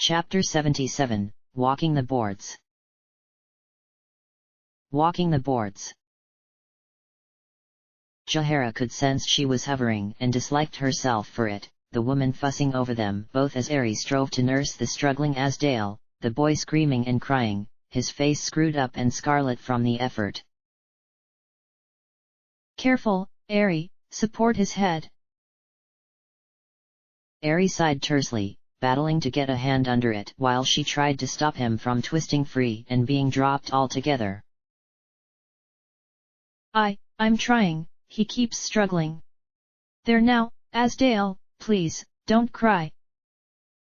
Chapter 77, Walking the Boards. Walking the boards. Jahara could sense she was hovering and disliked herself for it, the woman fussing over them both as Ari strove to nurse the struggling Asdale, the boy screaming and crying, his face screwed up and scarlet from the effort. Careful, Ari, support his head. Ari sighed tersely, battling to get a hand under it while she tried to stop him from twisting free and being dropped altogether. I'm trying, he keeps struggling. There now, Asdale, please, don't cry.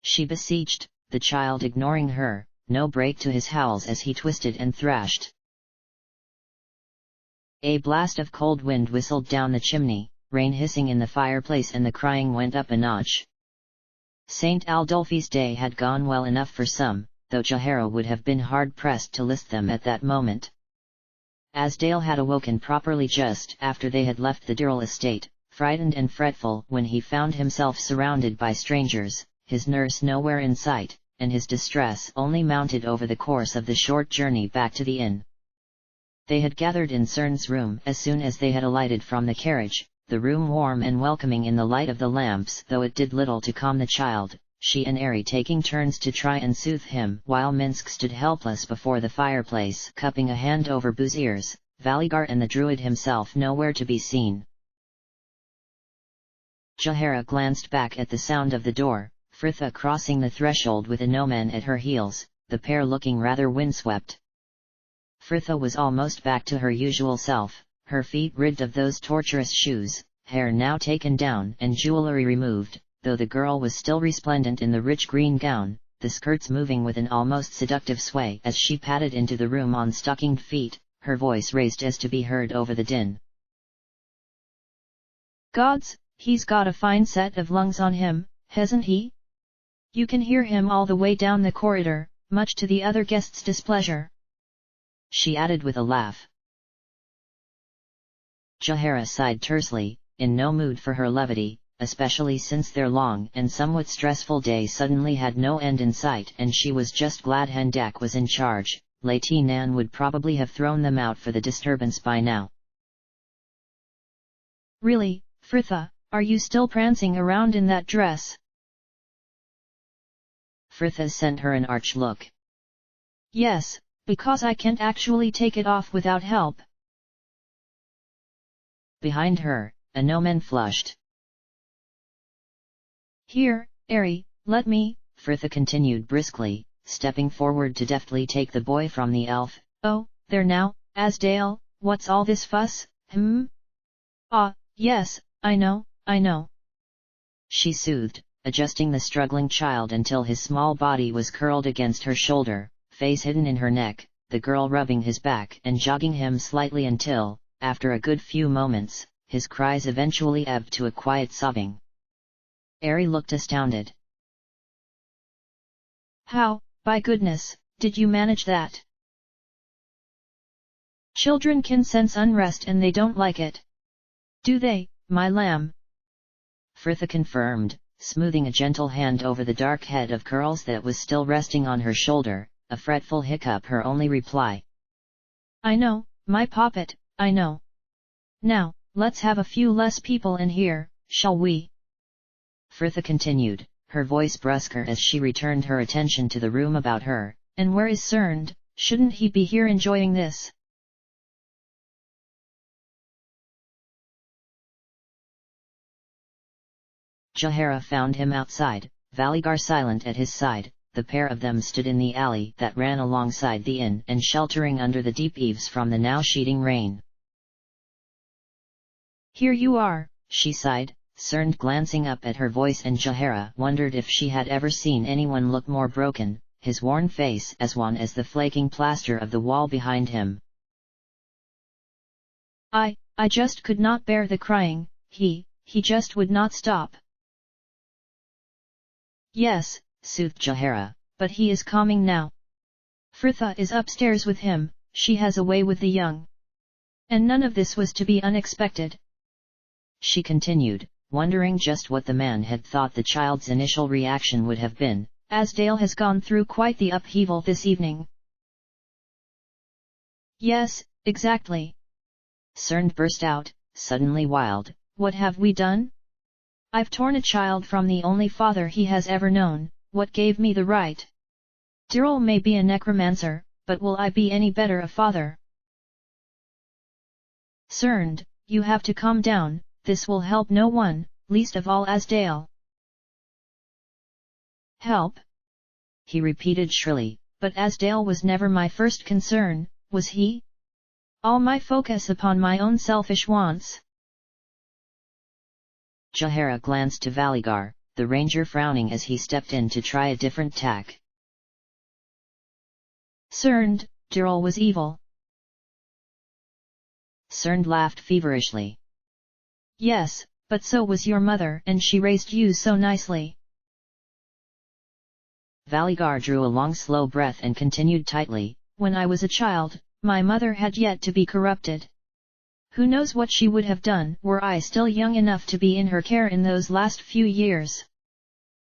She beseeched, the child ignoring her, no break to his howls as he twisted and thrashed. A blast of cold wind whistled down the chimney, rain hissing in the fireplace, and the crying went up a notch. St. Aldolfi's day had gone well enough for some, though Jahara would have been hard-pressed to list them at that moment. Asdale had awoken properly just after they had left the Dirrell estate, frightened and fretful when he found himself surrounded by strangers, his nurse nowhere in sight, and his distress only mounted over the course of the short journey back to the inn. They had gathered in Cern's room as soon as they had alighted from the carriage, the room warm and welcoming in the light of the lamps, though it did little to calm the child, she and Ari taking turns to try and soothe him while Minsk stood helpless before the fireplace cupping a hand over Boo's ears, Valigar and the druid himself nowhere to be seen. Jahara glanced back at the sound of the door, Fritha crossing the threshold with a gnomon at her heels, the pair looking rather windswept. Fritha was almost back to her usual self, her feet rid of those torturous shoes, hair now taken down and jewellery removed, though the girl was still resplendent in the rich green gown, the skirts moving with an almost seductive sway as she padded into the room on stockinged feet, her voice raised as to be heard over the din. Gods, he's got a fine set of lungs on him, hasn't he? You can hear him all the way down the corridor, much to the other guests' displeasure. She added with a laugh. Jahara sighed tersely, in no mood for her levity, especially since their long and somewhat stressful day suddenly had no end in sight, and she was just glad Hendak was in charge. Lady Nan would probably have thrown them out for the disturbance by now. Really, Fritha, are you still prancing around in that dress? Fritha sent her an arch look. Yes, because I can't actually take it off without help. Behind her, a gnomon flushed. Here, Ari, let me, Fritha continued briskly, stepping forward to deftly take the boy from the elf. Oh, there now, Asdale, what's all this fuss, Ah, yes, I know. She soothed, adjusting the struggling child until his small body was curled against her shoulder, face hidden in her neck, the girl rubbing his back and jogging him slightly until, after a good few moments, his cries eventually ebbed to a quiet sobbing. Ari looked astounded. How, by goodness, did you manage that? Children can sense unrest and they don't like it. Do they, my lamb? Fritha confirmed, smoothing a gentle hand over the dark head of curls that was still resting on her shoulder, a fretful hiccup her only reply. I know, my poppet, I know. Now, let's have a few less people in here, shall we? Fritha continued, her voice brusquer as she returned her attention to the room about her. And where is Cern? Shouldn't he be here enjoying this? Jahara found him outside, Valigar silent at his side. The pair of them stood in the alley that ran alongside the inn and sheltering under the deep eaves from the now sheeting rain. Here you are, she sighed, Cern glancing up at her voice, and Jahara wondered if she had ever seen anyone look more broken, his worn face as wan as the flaking plaster of the wall behind him. I just could not bear the crying, he just would not stop. Yes, soothed Jahara, but he is calming now. Fritha is upstairs with him, she has a way with the young. And none of this was to be unexpected. She continued, wondering just what the man had thought the child's initial reaction would have been, Asdale has gone through quite the upheaval this evening. Yes, exactly. Cerned burst out, suddenly wild. What have we done? I've torn a child from the only father he has ever known. What gave me the right? Tyrrell may be a necromancer, but will I be any better a father? Cerned, you have to calm down, this will help no one, least of all Asdale. Help? He repeated shrilly, but Asdale was never my first concern, was he? All my focus upon my own selfish wants. Jaehaera glanced to Valigar, the ranger frowning as he stepped in to try a different tack. Cerned, Tyrrell was evil. Cerned laughed feverishly. Yes, but so was your mother and she raised you so nicely. Valigar drew a long slow breath and continued tightly. When I was a child, my mother had yet to be corrupted. Who knows what she would have done were I still young enough to be in her care in those last few years.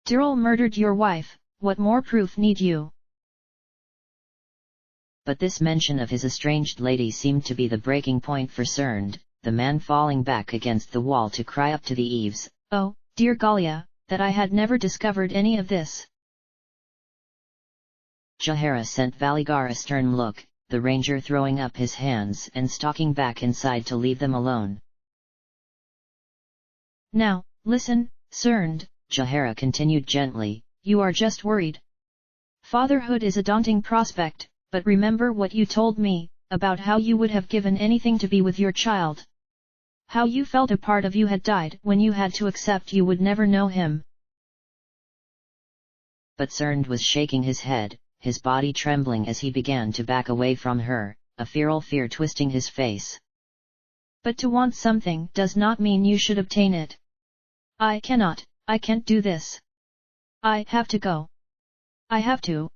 Tyrrell murdered your wife, what more proof need you? But this mention of his estranged lady seemed to be the breaking point for Cerned, the man falling back against the wall to cry up to the eaves. Oh, dear Gallia, that I had never discovered any of this. Jaehaera sent Valigar a stern look, the ranger throwing up his hands and stalking back inside to leave them alone. Now, listen, Cerned, Jaehaera continued gently, you are just worried. Fatherhood is a daunting prospect, but remember what you told me, about how you would have given anything to be with your child. How you felt a part of you had died when you had to accept you would never know him. But Cerned was shaking his head, his body trembling as he began to back away from her, a feral fear twisting his face. But to want something does not mean you should obtain it. I can't do this. I have to go. I have to.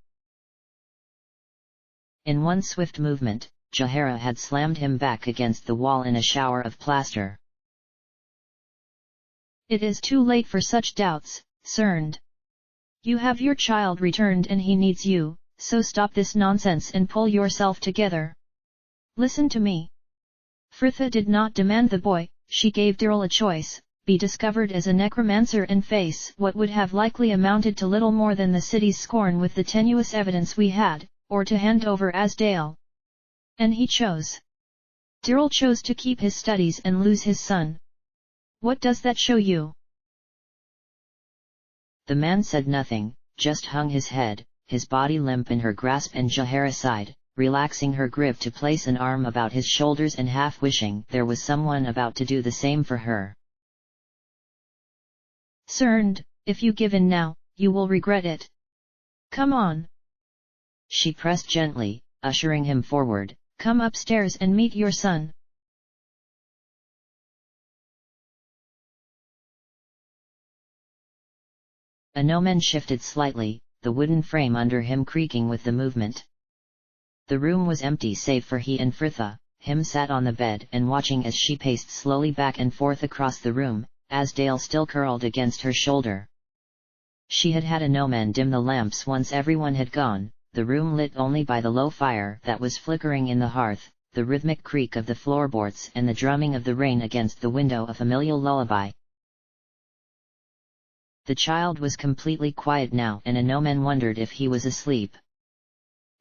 In one swift movement, Jaehaera had slammed him back against the wall in a shower of plaster. It is too late for such doubts, Cerned. You have your child returned and he needs you, so stop this nonsense and pull yourself together. Listen to me. Frithha did not demand the boy, she gave Tyrrell a choice, be discovered as a necromancer and face what would have likely amounted to little more than the city's scorn with the tenuous evidence we had, or to hand over Asdale. And he chose. Tyrrell chose to keep his studies and lose his son. What does that show you? The man said nothing, just hung his head, his body limp in her grasp, and Jaehaera sighed, relaxing her grip to place an arm about his shoulders and half wishing there was someone about to do the same for her. Cerned, if you give in now, you will regret it. Come on. She pressed gently, ushering him forward. Come upstairs and meet your son. A gnomon shifted slightly, the wooden frame under him creaking with the movement. The room was empty save for he and Frithha. Him sat on the bed and watching as she paced slowly back and forth across the room, Asdale still curled against her shoulder. She had had a gnomon dim the lamps once everyone had gone, the room lit only by the low fire that was flickering in the hearth, the rhythmic creak of the floorboards and the drumming of the rain against the window a familiar lullaby. The child was completely quiet now, and a gnomon wondered if he was asleep.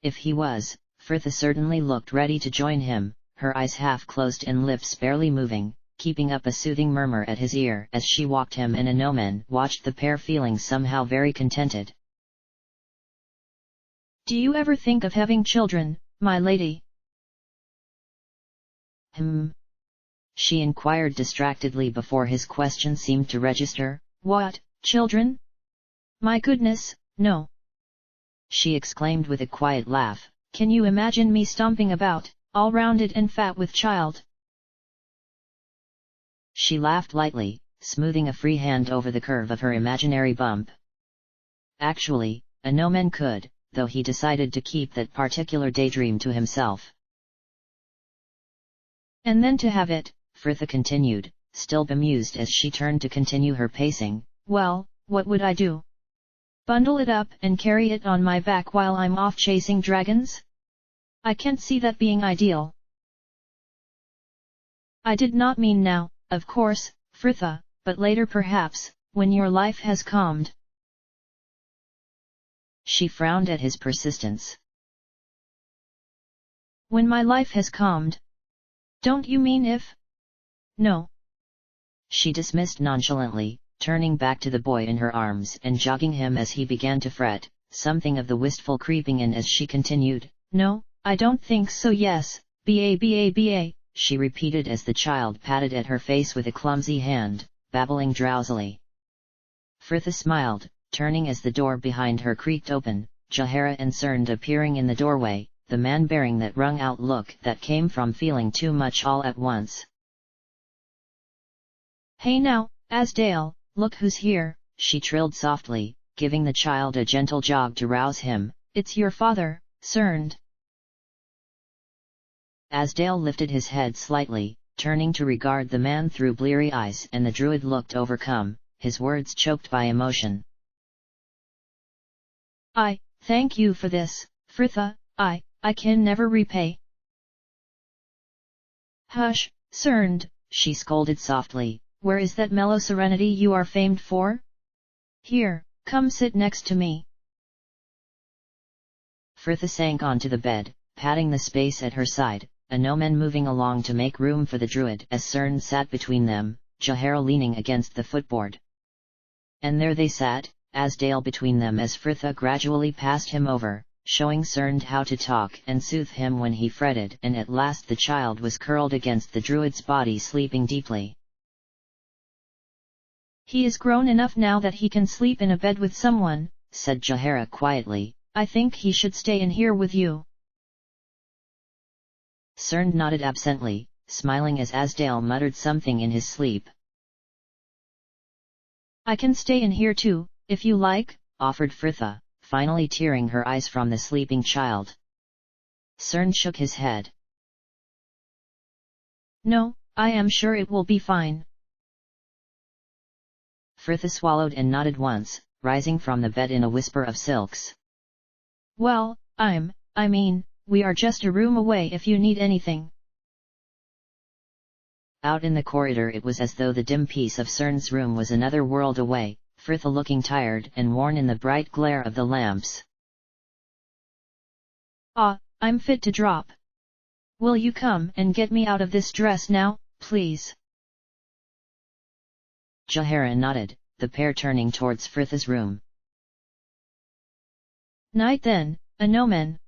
If he was, Frithha certainly looked ready to join him, her eyes half closed and lips barely moving, keeping up a soothing murmur at his ear as she walked him and a gnomon watched the pair feeling somehow very contented. Do you ever think of having children, my lady? She inquired distractedly before his question seemed to register. What, children? My goodness, no. She exclaimed with a quiet laugh. Can you imagine me stomping about, all rounded and fat with child? She laughed lightly, smoothing a free hand over the curve of her imaginary bump. Actually, a gnomon could, though he decided to keep that particular daydream to himself. And then to have it, Frithha continued, still bemused as she turned to continue her pacing. Well, what would I do? Bundle it up and carry it on my back while I'm off chasing dragons? I can't see that being ideal. I did not mean now, of course, Fritha, but later perhaps, when your life has calmed. She frowned at his persistence. When my life has calmed? Don't you mean if? No. She dismissed nonchalantly, turning back to the boy in her arms and jogging him as he began to fret, something of the wistful creeping in as she continued. No, I don't think so. Yes, ba, she repeated as the child patted at her face with a clumsy hand, babbling drowsily. Fritha smiled, turning as the door behind her creaked open, Jahara and Srnd appearing in the doorway, the man bearing that wrung-out look that came from feeling too much all at once. Hey now, Asdale, look who's here, she trilled softly, giving the child a gentle jog to rouse him. It's your father, Srnd. Asdale lifted his head slightly, turning to regard the man through bleary eyes, and the druid looked overcome, his words choked by emotion. I thank you for this, Fritha, I can never repay. Hush, Srnd, she scolded softly. Where is that mellow serenity you are famed for? Here, come sit next to me. Fritha sank onto the bed, patting the space at her side, a gnomon moving along to make room for the druid as Srnd sat between them, Jahara leaning against the footboard. And there they sat, Asdale between them as Fritha gradually passed him over, showing Srnd how to talk and soothe him when he fretted, and at last the child was curled against the druid's body sleeping deeply. He is grown enough now that he can sleep in a bed with someone, said Jahara quietly. I think he should stay in here with you. Srnd nodded absently, smiling as Asdale muttered something in his sleep. I can stay in here too, if you like, offered Fritha, finally tearing her eyes from the sleeping child. Srnd shook his head. No, I am sure it will be fine. Fritha swallowed and nodded once, rising from the bed in a whisper of silks. Well, I mean, we are just a room away if you need anything. Out in the corridor it was as though the dim peace of Srnd's room was another world away, Fritha looking tired and worn in the bright glare of the lamps. I'm fit to drop. Will you come and get me out of this dress now, please? Jahara nodded, the pair turning towards Fritha's room. Night then, a gnomon.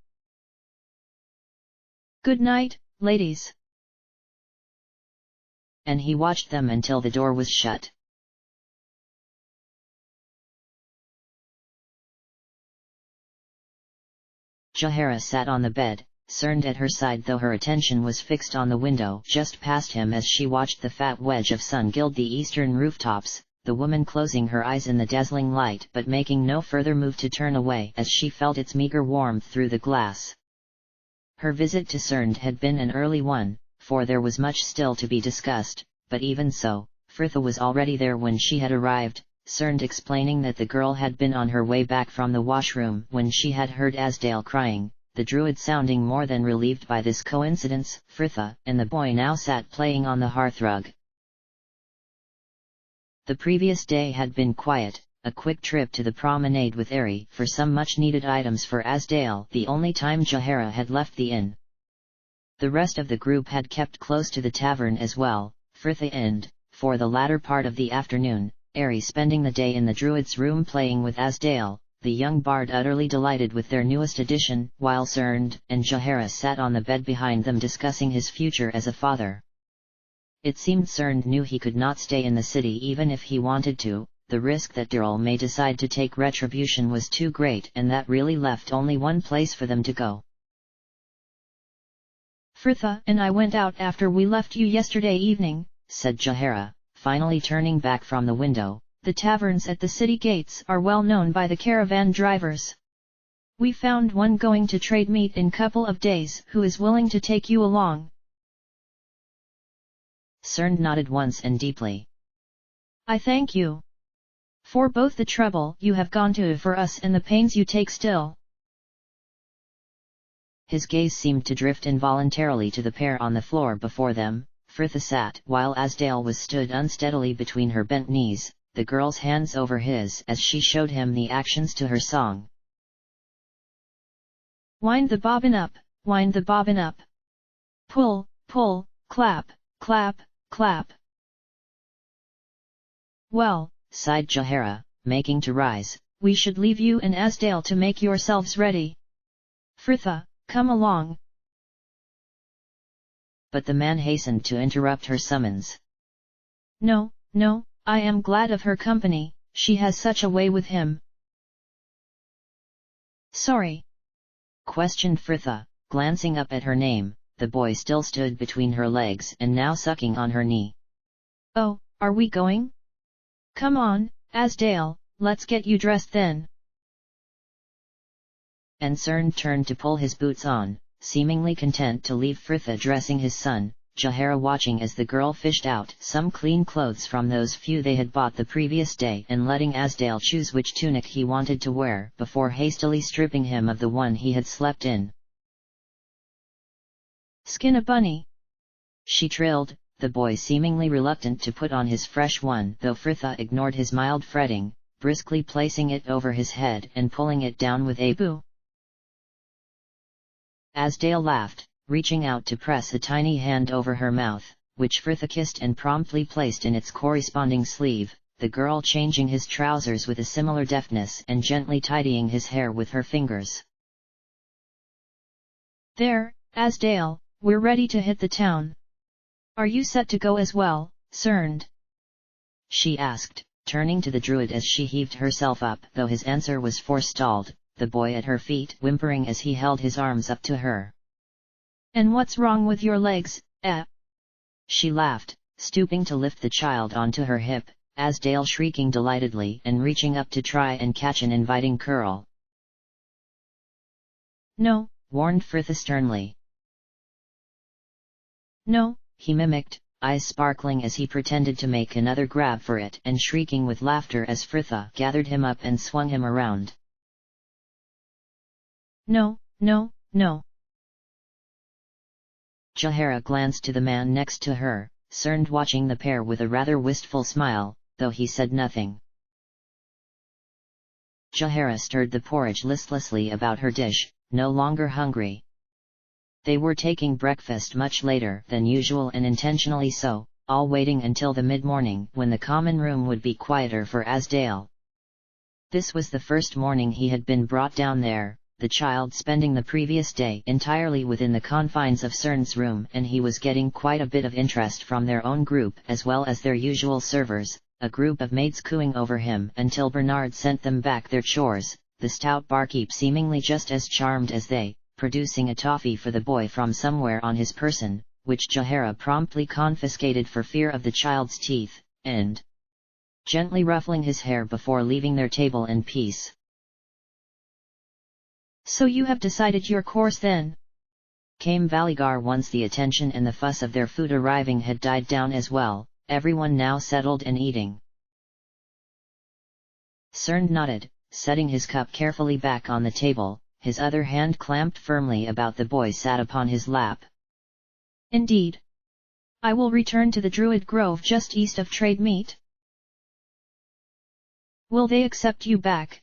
Good night, ladies. And he watched them until the door was shut. Jahara sat on the bed, Srnd at her side, though her attention was fixed on the window just past him as she watched the fat wedge of sun gild the eastern rooftops, the woman closing her eyes in the dazzling light but making no further move to turn away as she felt its meager warmth through the glass. Her visit to Srnd had been an early one, for there was much still to be discussed, but even so, Fritha was already there when she had arrived, Srnd explaining that the girl had been on her way back from the washroom when she had heard Asdale crying, the druid sounding more than relieved by this coincidence. Fritha and the boy now sat playing on the hearthrug. The previous day had been quiet, a quick trip to the promenade with Ari for some much-needed items for Asdale, the only time Jahara had left the inn. The rest of the group had kept close to the tavern as well, Fritha and, for the latter part of the afternoon, Ari spending the day in the druid's room playing with Asdale, the young bard utterly delighted with their newest addition, while Srnd and Jahara sat on the bed behind them discussing his future as a father. It seemed Srnd knew he could not stay in the city even if he wanted to, the risk that Dirl may decide to take retribution was too great, and that really left only one place for them to go. Fritha and I went out after we left you yesterday evening, said Jahara, finally turning back from the window. The taverns at the city gates are well known by the caravan drivers. We found one going to trade meat in couple of days who is willing to take you along. Srnd nodded once and deeply. I thank you. For both the trouble you have gone to for us and the pains you take still. His gaze seemed to drift involuntarily to the pair on the floor before them. Fritha sat while Asdale was stood unsteadily between her bent knees, the girl's hands over his as she showed him the actions to her song. Wind the bobbin up, wind the bobbin up. Pull, pull, clap, clap, clap. Well, sighed Jahara, making to rise, we should leave you and Asdale to make yourselves ready. Fritha, come along. But the man hastened to interrupt her summons. No, no, I am glad of her company, she has such a way with him. Sorry? Questioned Fritha, glancing up at her name. The boy still stood between her legs and now sucking on her knee. Oh, are we going? Come on, Asdale, let's get you dressed then. And Cern turned to pull his boots on, seemingly content to leave Fritha dressing his son, Jahara watching as the girl fished out some clean clothes from those few they had bought the previous day and letting Asdale choose which tunic he wanted to wear before hastily stripping him of the one he had slept in. Skin a bunny, she trilled, the boy seemingly reluctant to put on his fresh one though Fritha ignored his mild fretting, briskly placing it over his head and pulling it down with a boo. Asdale laughed, reaching out to press a tiny hand over her mouth, which Fritha kissed and promptly placed in its corresponding sleeve, the girl changing his trousers with a similar deftness and gently tidying his hair with her fingers. There, Asdale, we're ready to hit the town. Are you set to go as well, Cern? She asked, turning to the druid as she heaved herself up though his answer was forestalled, the boy at her feet whimpering as he held his arms up to her. And what's wrong with your legs, eh? She laughed, stooping to lift the child onto her hip, Asdale shrieking delightedly and reaching up to try and catch an inviting curl. No, warned Fritha sternly. No, he mimicked, eyes sparkling as he pretended to make another grab for it and shrieking with laughter as Fritha gathered him up and swung him around. No, no, no. Jahara glanced to the man next to her, Cern watching the pair with a rather wistful smile, though he said nothing. Jahara stirred the porridge listlessly about her dish, no longer hungry. They were taking breakfast much later than usual and intentionally so, all waiting until the mid-morning when the common room would be quieter for Asdale. This was the first morning he had been brought down there, the child spending the previous day entirely within the confines of Cern's room, and he was getting quite a bit of interest from their own group as well as their usual servers, a group of maids cooing over him until Bernard sent them back their chores, the stout barkeep seemingly just as charmed as they, producing a toffee for the boy from somewhere on his person, which Jahara promptly confiscated for fear of the child's teeth, and gently ruffling his hair before leaving their table in peace. So you have decided your course then? Came Valigar once the attention and the fuss of their food arriving had died down as well, everyone now settled and eating. Cern nodded, setting his cup carefully back on the table, his other hand clamped firmly about the boy sat upon his lap. Indeed. I will return to the Druid Grove just east of Trade Meet. Will they accept you back?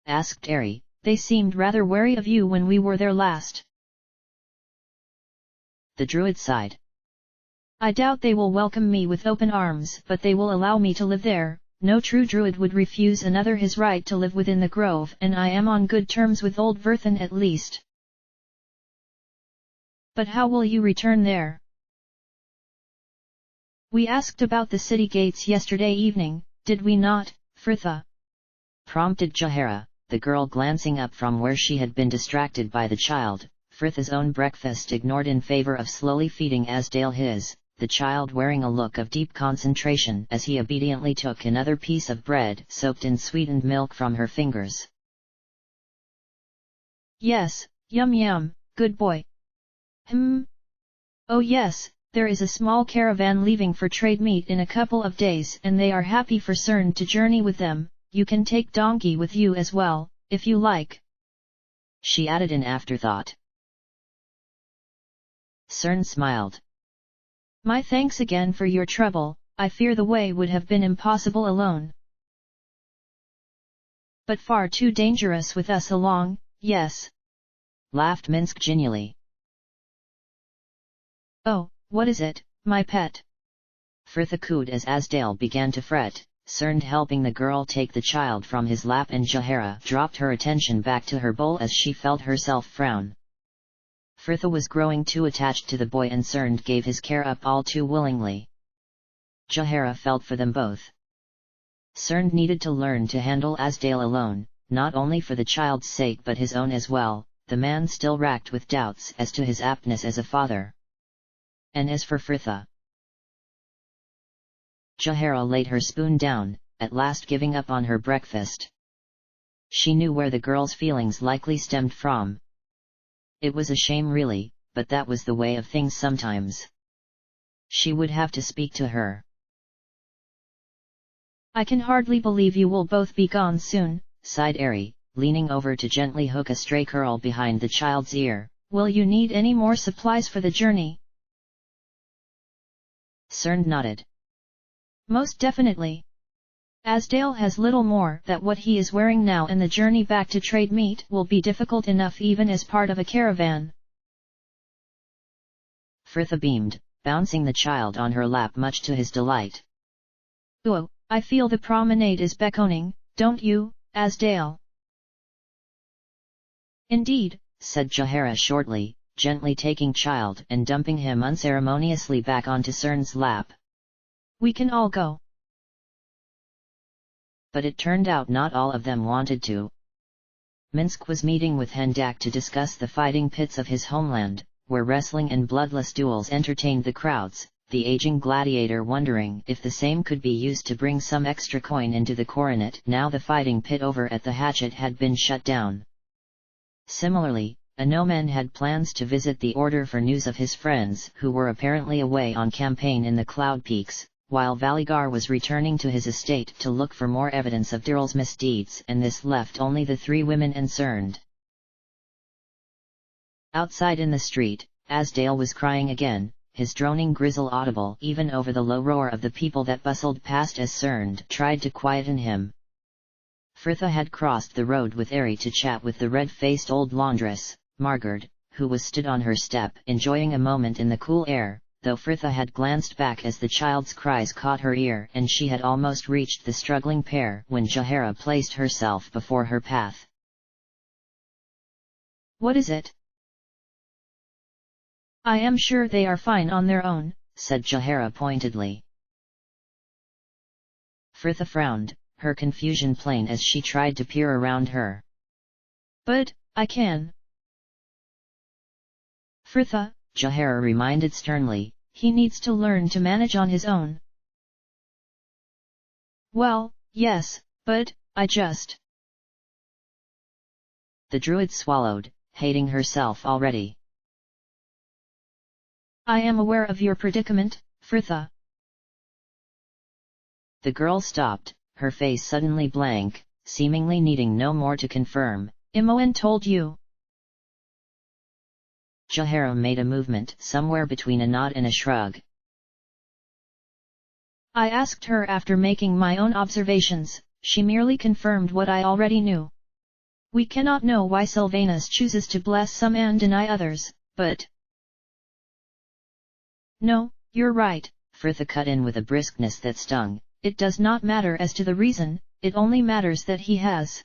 Asked Ari. They seemed rather wary of you when we were there last. The druid sighed. I doubt they will welcome me with open arms, but they will allow me to live there. No true druid would refuse another his right to live within the grove, and I am on good terms with old Verthan at least. But how will you return there? We asked about the city gates yesterday evening, did we not, Fritha? Prompted Jahara, the girl glancing up from where she had been distracted by the child, Fritha's own breakfast ignored in favor of slowly feeding Asdale his, the child wearing a look of deep concentration as he obediently took another piece of bread soaked in sweetened milk from her fingers. Yes, yum yum, good boy. Oh yes, there is a small caravan leaving for trade meet in a couple of days and they are happy for Cern to journey with them. You can take donkey with you as well, if you like. She added in afterthought. Cern smiled. My thanks again for your trouble, I fear the way would have been impossible alone. But far too dangerous with us along, yes. Laughed Minsk genially. Oh, what is it, my pet? Frithha cooed as Asdale began to fret, Cern helping the girl take the child from his lap, and Jahara dropped her attention back to her bowl as she felt herself frown. Frithha was growing too attached to the boy and Cern gave his care up all too willingly. Jahara felt for them both. Cern needed to learn to handle Asdale alone, not only for the child's sake but his own as well. The man still racked with doubts as to his aptness as a father. And as for Frithha, Jahara laid her spoon down, at last giving up on her breakfast. She knew where the girl's feelings likely stemmed from. It was a shame really, but that was the way of things sometimes. She would have to speak to her. I can hardly believe you will both be gone soon, sighed Ari, leaning over to gently hook a stray curl behind the child's ear. Will you need any more supplies for the journey? Cern nodded. Most definitely. Asdale has little more than what he is wearing now, and the journey back to trade meet will be difficult enough even as part of a caravan. Frithha beamed, bouncing the child on her lap much to his delight. Oh, I feel the promenade is beckoning, don't you, Asdale? Indeed, said Jahara shortly, gently taking child and dumping him unceremoniously back onto Cern's lap. We can all go. But it turned out not all of them wanted to. Minsk was meeting with Hendak to discuss the fighting pits of his homeland, where wrestling and bloodless duels entertained the crowds, the aging gladiator wondering if the same could be used to bring some extra coin into the coronet now the fighting pit over at the Hatchet had been shut down. Similarly, Anoman had plans to visit the Order for news of his friends who were apparently away on campaign in the Cloud Peaks, while Valigar was returning to his estate to look for more evidence of Dirl's misdeeds, and this left only the three women and Cern. Outside in the street, Asdale was crying again, his droning gristle audible even over the low roar of the people that bustled past as Cern tried to quieten him. Frithha had crossed the road with Ari to chat with the red-faced old laundress, Margard, who was stood on her step enjoying a moment in the cool air, though Frithha had glanced back as the child's cries caught her ear and she had almost reached the struggling pair when Jahara placed herself before her path. What is it? I am sure they are fine on their own, said Jahara pointedly. Frithha frowned, her confusion plain as she tried to peer around her. But, I can. Frithha, Jahara reminded sternly, he needs to learn to manage on his own. Well, yes, but, I just... The druid swallowed, hating herself already. I am aware of your predicament, Frithha. The girl stopped, her face suddenly blank, seemingly needing no more to confirm. Imoen told you. Jahara made a movement somewhere between a nod and a shrug. I asked her after making my own observations, she merely confirmed what I already knew. We cannot know why Sylvanus chooses to bless some and deny others, but... No, you're right, Frithha cut in with a briskness that stung. It does not matter as to the reason, it only matters that he has.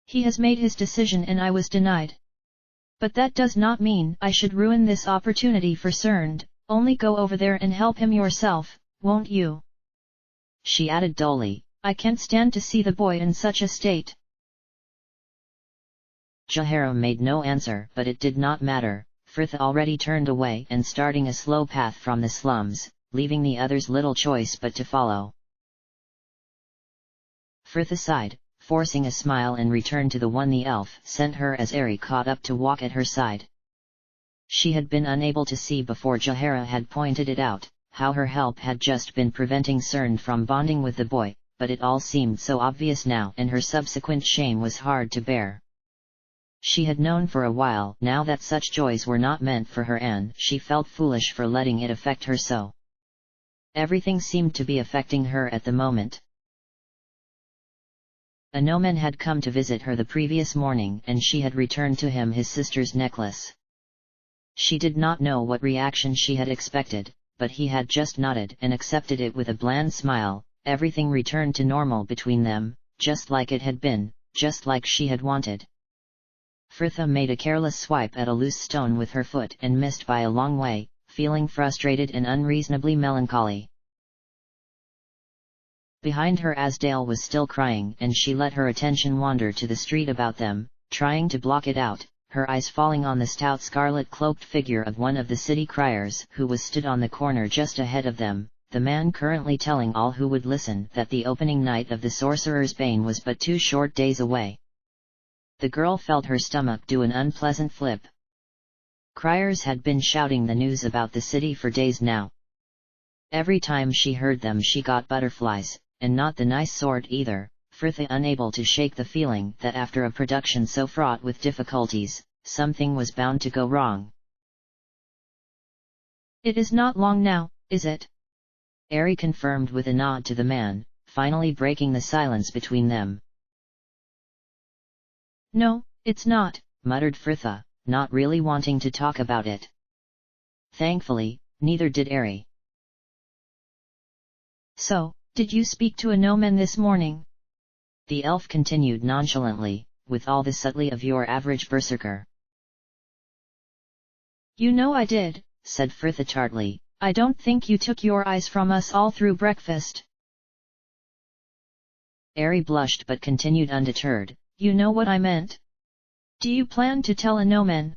He has made his decision and I was denied. But that does not mean I should ruin this opportunity for Cern. Only go over there and help him yourself, won't you? She added dully. I can't stand to see the boy in such a state. Jahara made no answer, but it did not matter. Frithha already turned away and starting a slow path from the slums, leaving the others little choice but to follow. Frithha sighed, forcing a smile and returned to the one the elf sent her as Ari caught up to walk at her side. She had been unable to see before Jahara had pointed it out, how her help had just been preventing Cern from bonding with the boy, but it all seemed so obvious now and her subsequent shame was hard to bear. She had known for a while now that such joys were not meant for her and she felt foolish for letting it affect her so. Everything seemed to be affecting her at the moment. A Noman had come to visit her the previous morning and she had returned to him his sister's necklace. She did not know what reaction she had expected, but he had just nodded and accepted it with a bland smile. Everything returned to normal between them, just like it had been, just like she had wanted. Fritha made a careless swipe at a loose stone with her foot and missed by a long way, feeling frustrated and unreasonably melancholy. Behind her Asdale was still crying and she let her attention wander to the street about them, trying to block it out, her eyes falling on the stout scarlet-cloaked figure of one of the city criers who was stood on the corner just ahead of them, the man currently telling all who would listen that the opening night of the Sorcerer's Bane was but 2 short days away. The girl felt her stomach do an unpleasant flip. Criers had been shouting the news about the city for days now. Every time she heard them she got butterflies, and not the nice sort either, Fritha unable to shake the feeling that after a production so fraught with difficulties, something was bound to go wrong. It is not long now, is it? Ari confirmed with a nod to the man, finally breaking the silence between them. No, it's not, muttered Fritha, not really wanting to talk about it. Thankfully, neither did Ari. So, did you speak to a Noman this morning? The elf continued nonchalantly, with all the subtlety of your average berserker. You know I did, said Fritha tartly. I don't think you took your eyes from us all through breakfast. Ari blushed but continued undeterred. You know what I meant. Do you plan to tell a Noman?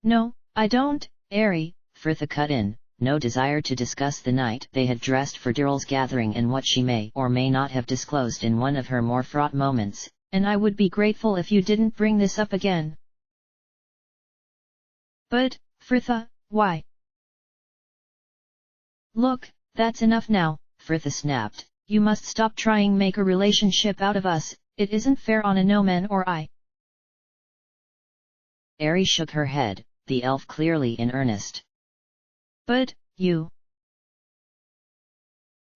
No, I don't, Ari, Fritha cut in. No desire to discuss the night they had dressed for Dirl's gathering and what she may or may not have disclosed in one of her more fraught moments, and I would be grateful if you didn't bring this up again. But, Fritha, why? Look, that's enough now, Fritha snapped. You must stop trying make a relationship out of us, it isn't fair on a Noman or I. Ari shook her head, the elf clearly in earnest. But, you...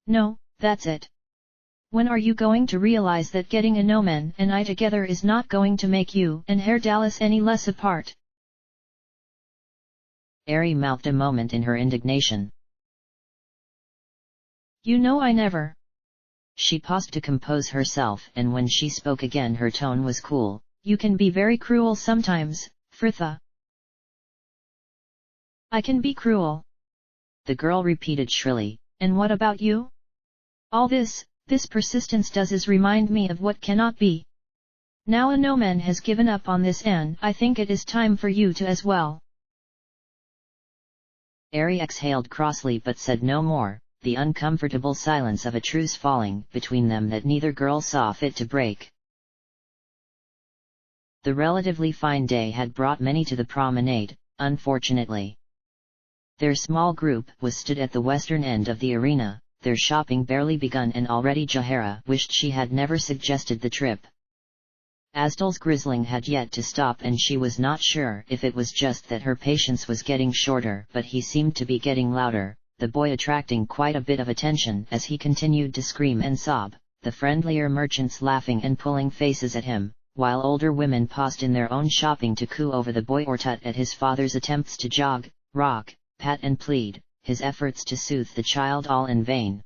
No, that's it. When are you going to realize that getting a Noman and I together is not going to make you and Herr Dallas any less apart? Ari mouthed a moment in her indignation. You know I never... She paused to compose herself and when she spoke again her tone was cool. You can be very cruel sometimes, Fritha. I can be cruel. The girl repeated shrilly. And what about you? All this persistence does is remind me of what cannot be. Now a Noman has given up on this and I think it is time for you to as well. Ari exhaled crossly but said no more, the uncomfortable silence of a truce falling between them that neither girl saw fit to break. The relatively fine day had brought many to the promenade, unfortunately. Their small group was stood at the western end of the arena, their shopping barely begun and already Jahara wished she had never suggested the trip. Asdal's grizzling had yet to stop and she was not sure if it was just that her patience was getting shorter but he seemed to be getting louder, the boy attracting quite a bit of attention as he continued to scream and sob, the friendlier merchants laughing and pulling faces at him, while older women paused in their own shopping to coo over the boy or tut at his father's attempts to jog, rock, pat and plead, his efforts to soothe the child all in vain.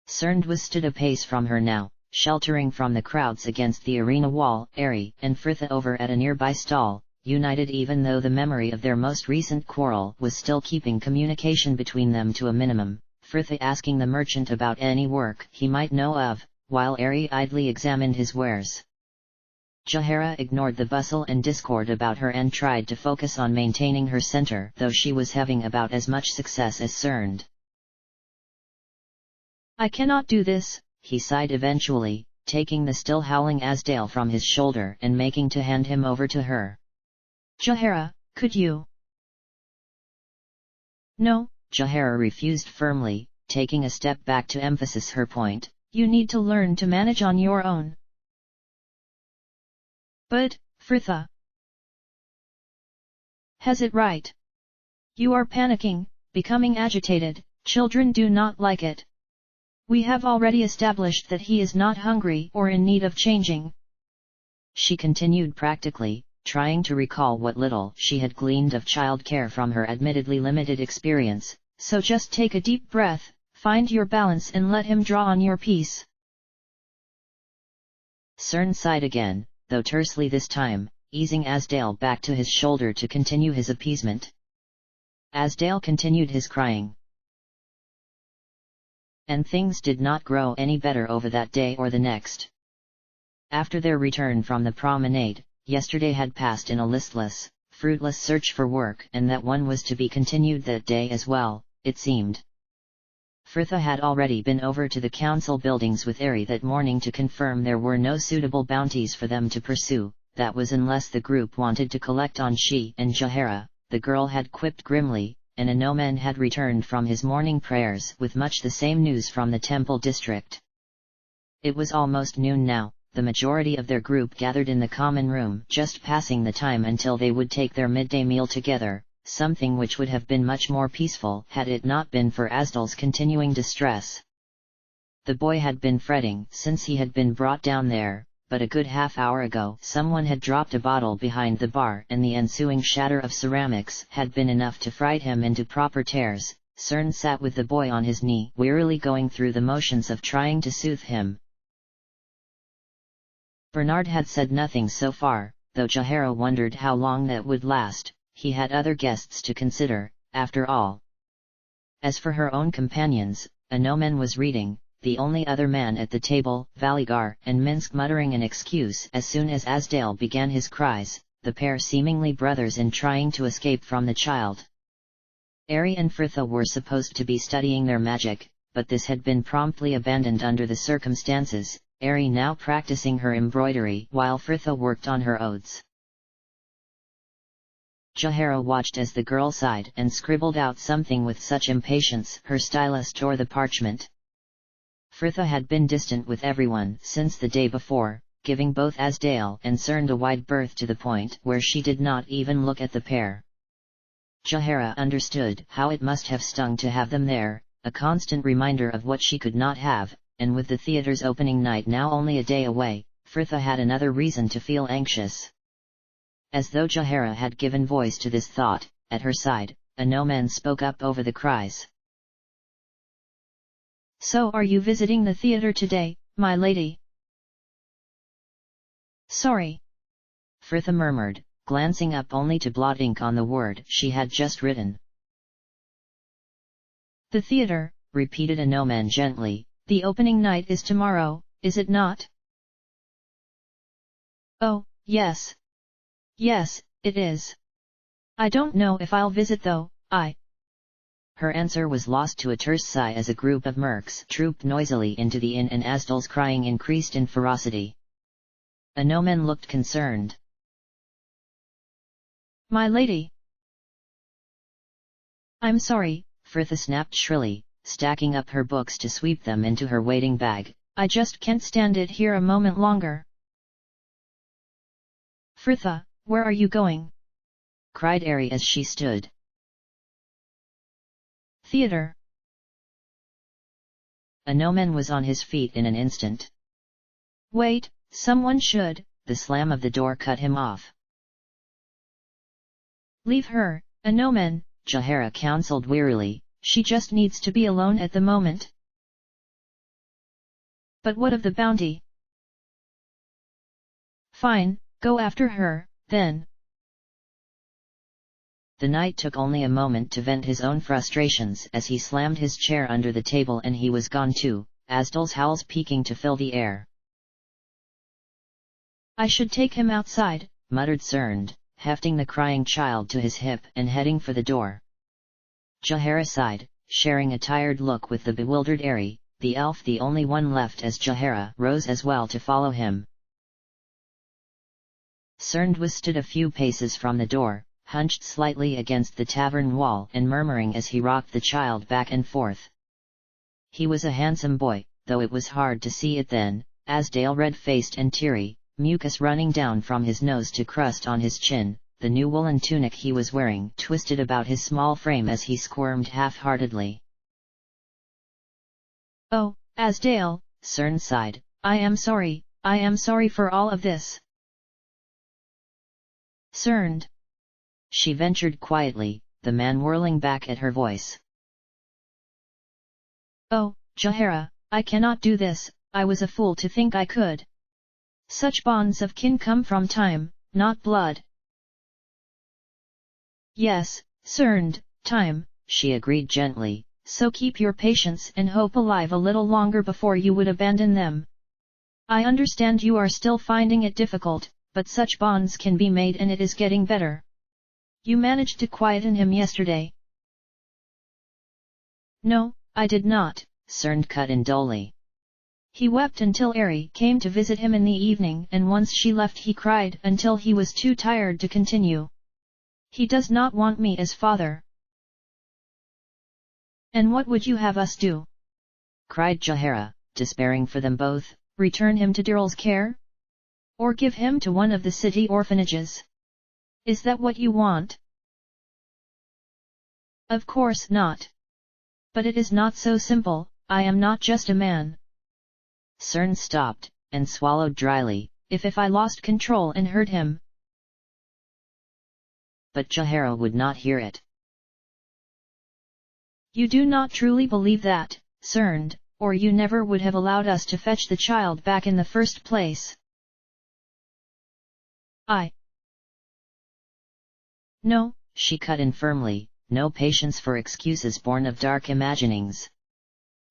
Cern was stood a pace from her now, sheltering from the crowds against the arena wall. Ari and Fritha over at a nearby stall, united even though the memory of their most recent quarrel was still keeping communication between them to a minimum, Fritha asking the merchant about any work he might know of, while Ari idly examined his wares. Jahara ignored the bustle and discord about her and tried to focus on maintaining her center, though she was having about as much success as Cern. I cannot do this, he sighed eventually, taking the still howling Asdale from his shoulder and making to hand him over to her. Jahara, could you? No, Jahara refused firmly, taking a step back to emphasize her point. You need to learn to manage on your own. But, Fritha has it right. You are panicking, becoming agitated, children do not like it. We have already established that he is not hungry or in need of changing. She continued practically, trying to recall what little she had gleaned of childcare from her admittedly limited experience. So just take a deep breath, find your balance and let him draw on your piece. Cern sighed again, though tersely this time, easing Asdale back to his shoulder to continue his appeasement. Asdale continued his crying. And things did not grow any better over that day or the next. After their return from the promenade, yesterday had passed in a listless, fruitless search for work, and that one was to be continued that day as well, it seemed. Fritha had already been over to the council buildings with Ari that morning to confirm there were no suitable bounties for them to pursue, that was unless the group wanted to collect on she and Jahara, the girl had quipped grimly, and Anoman had returned from his morning prayers with much the same news from the temple district. It was almost noon now, the majority of their group gathered in the common room just passing the time until they would take their midday meal together, something which would have been much more peaceful had it not been for Asdale's continuing distress. The boy had been fretting since he had been brought down there, but a good half-hour ago someone had dropped a bottle behind the bar and the ensuing shatter of ceramics had been enough to fright him into proper tears. Cern sat with the boy on his knee, wearily going through the motions of trying to soothe him. Bernard had said nothing so far, though Jahara wondered how long that would last. He had other guests to consider, after all. As for her own companions, Anoman was reading, the only other man at the table, Valigar and Minsk muttering an excuse as soon as Asdale began his cries, the pair seemingly brothers in trying to escape from the child. Ari and Fritha were supposed to be studying their magic, but this had been promptly abandoned under the circumstances, Ari now practicing her embroidery while Fritha worked on her odes. Jahara watched as the girl sighed and scribbled out something with such impatience her stylus tore the parchment. Fritha had been distant with everyone since the day before, giving both Asdale and Cern a wide berth to the point where she did not even look at the pair. Jahara understood how it must have stung to have them there, a constant reminder of what she could not have, and with the theatre's opening night now only a day away, Fritha had another reason to feel anxious. As though Jahara had given voice to this thought, at her side, Anoman spoke up over the cries. So are you visiting the theatre today, my lady? Sorry. Fritha murmured, glancing up only to blot ink on the word she had just written. The theatre, repeated Anoman gently, the opening night is tomorrow, is it not? Oh, yes. Yes, it is. I don't know if I'll visit though, Her answer was lost to a terse sigh as a group of mercs trooped noisily into the inn and Asdale's crying increased in ferocity. Anoman looked concerned. My lady. I'm sorry, Fritha snapped shrilly, stacking up her books to sweep them into her waiting bag. I just can't stand it here a moment longer. Fritha, where are you going? Cried Ari as she stood. Theatre. Anoman was on his feet in an instant. Wait, someone should. The slam of the door cut him off. Leave her, Anoman, Jahara counseled wearily. She just needs to be alone at the moment. But what of the bounty? Fine, go after her, then. The knight took only a moment to vent his own frustrations as he slammed his chair under the table and he was gone too, Asdale's howls peaking to fill the air. I should take him outside, muttered Cern, hefting the crying child to his hip and heading for the door. Jahara sighed, sharing a tired look with the bewildered Ari, the elf, the only one left as Jahara, rose as well to follow him. Cerned was stood a few paces from the door, hunched slightly against the tavern wall and murmuring as he rocked the child back and forth. He was a handsome boy, though it was hard to see it then, Asdale red-faced and teary, mucus running down from his nose to crust on his chin, the new woolen tunic he was wearing twisted about his small frame as he squirmed half-heartedly. "Oh, Asdale," Cern sighed. I am sorry for all of this." "Cerned," she ventured quietly, the man whirling back at her voice. "Oh, Jahara, I cannot do this, I was a fool to think I could. Such bonds of kin come from time, not blood." "Yes, Cerned, time," she agreed gently, "so keep your patience and hope alive a little longer before you would abandon them. I understand you are still finding it difficult, but such bonds can be made and it is getting better. You managed to quieten him yesterday." "No, I did not," Cerned cut in dully. "He wept until Ari came to visit him in the evening, and once she left he cried until he was too tired to continue. He does not want me as father." "And what would you have us do?" cried Jahara, despairing for them both. "Return him to Dirl's care? Or give him to one of the city orphanages? Is that what you want?" "Of course not. But it is not so simple, I am not just a man." Cern stopped, and swallowed dryly. If I lost control and hurt him?" But Jahara would not hear it. "You do not truly believe that, Cerned, or you never would have allowed us to fetch the child back in the first place." "No," she cut in firmly, no patience for excuses born of dark imaginings.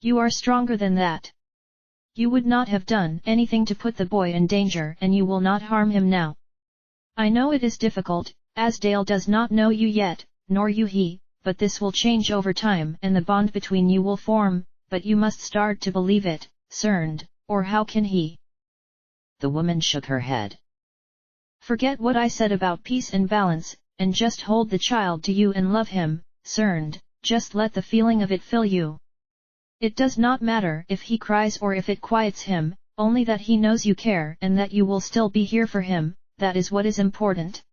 "You are stronger than that. You would not have done anything to put the boy in danger and you will not harm him now. I know it is difficult, Asdale does not know you yet, nor you he, but this will change over time and the bond between you will form, but you must start to believe it, Cerned, or how can he?" The woman shook her head. "Forget what I said about peace and balance, and just hold the child to you and love him, Cerned, just let the feeling of it fill you. It does not matter if he cries or if it quiets him, only that he knows you care and that you will still be here for him, that is what is important."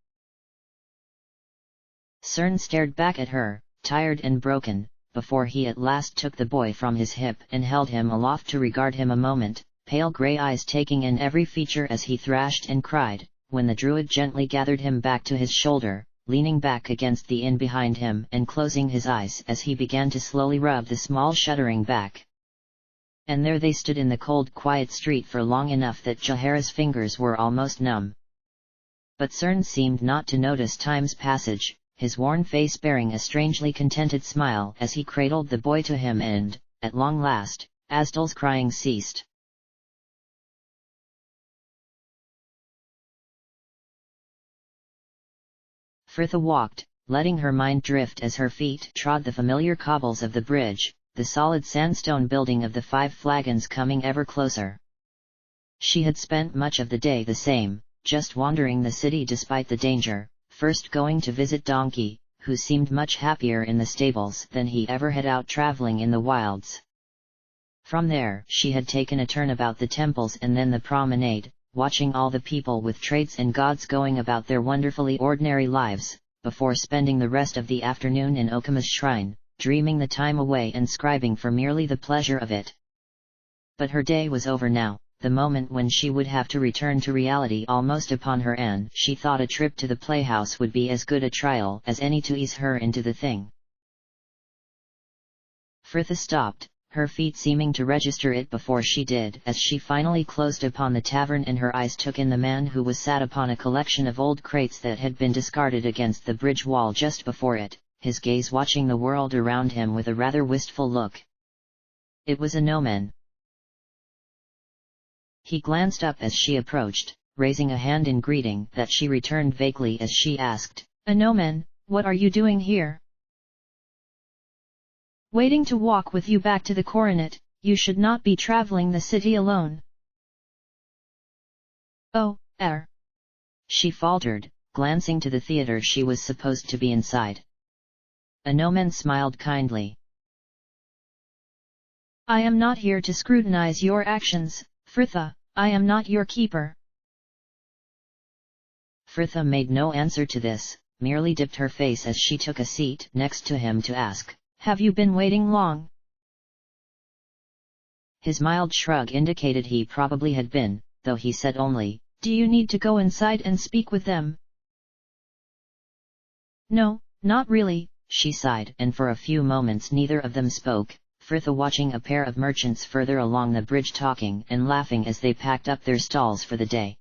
Cern stared back at her, tired and broken, before he at last took the boy from his hip and held him aloft to regard him a moment, pale grey eyes taking in every feature as he thrashed and cried, when the druid gently gathered him back to his shoulder, leaning back against the inn behind him and closing his eyes as he began to slowly rub the small shuddering back. And there they stood in the cold quiet street for long enough that Jahara's fingers were almost numb. But Cern seemed not to notice time's passage, his worn face bearing a strangely contented smile as he cradled the boy to him and, at long last, Asdale's crying ceased. Fritha walked, letting her mind drift as her feet trod the familiar cobbles of the bridge, the solid sandstone building of the 5 flagons coming ever closer. She had spent much of the day the same, just wandering the city despite the danger, first going to visit Donkey, who seemed much happier in the stables than he ever had out traveling in the wilds. From there she had taken a turn about the temples and then the promenade, watching all the people with trades and gods going about their wonderfully ordinary lives, before spending the rest of the afternoon in Okama's shrine, dreaming the time away and scribing for merely the pleasure of it. But her day was over now, the moment when she would have to return to reality almost upon her, and she thought a trip to the playhouse would be as good a trial as any to ease her into the thing. Fritha stopped, her feet seeming to register it before she did, as she finally closed upon the tavern and her eyes took in the man who was sat upon a collection of old crates that had been discarded against the bridge wall just before it, his gaze watching the world around him with a rather wistful look. It was a gnomon. He glanced up as she approached, raising a hand in greeting that she returned vaguely as she asked, "A gnomon, what are you doing here?" "Waiting to walk with you back to the coronet, you should not be traveling the city alone. Oh, she faltered, glancing to the theater she was supposed to be inside. Anomen smiled kindly. I am not here to scrutinize your actions, Fritha, I am not your keeper. Fritha made no answer to this, merely dipped her face as she took a seat next to him to ask, Have you been waiting long? His mild shrug indicated he probably had been, though he said only, Do you need to go inside and speak with them? No, not really, she sighed, and for a few moments neither of them spoke, Fritha watching a pair of merchants further along the bridge talking and laughing as they packed up their stalls for the day.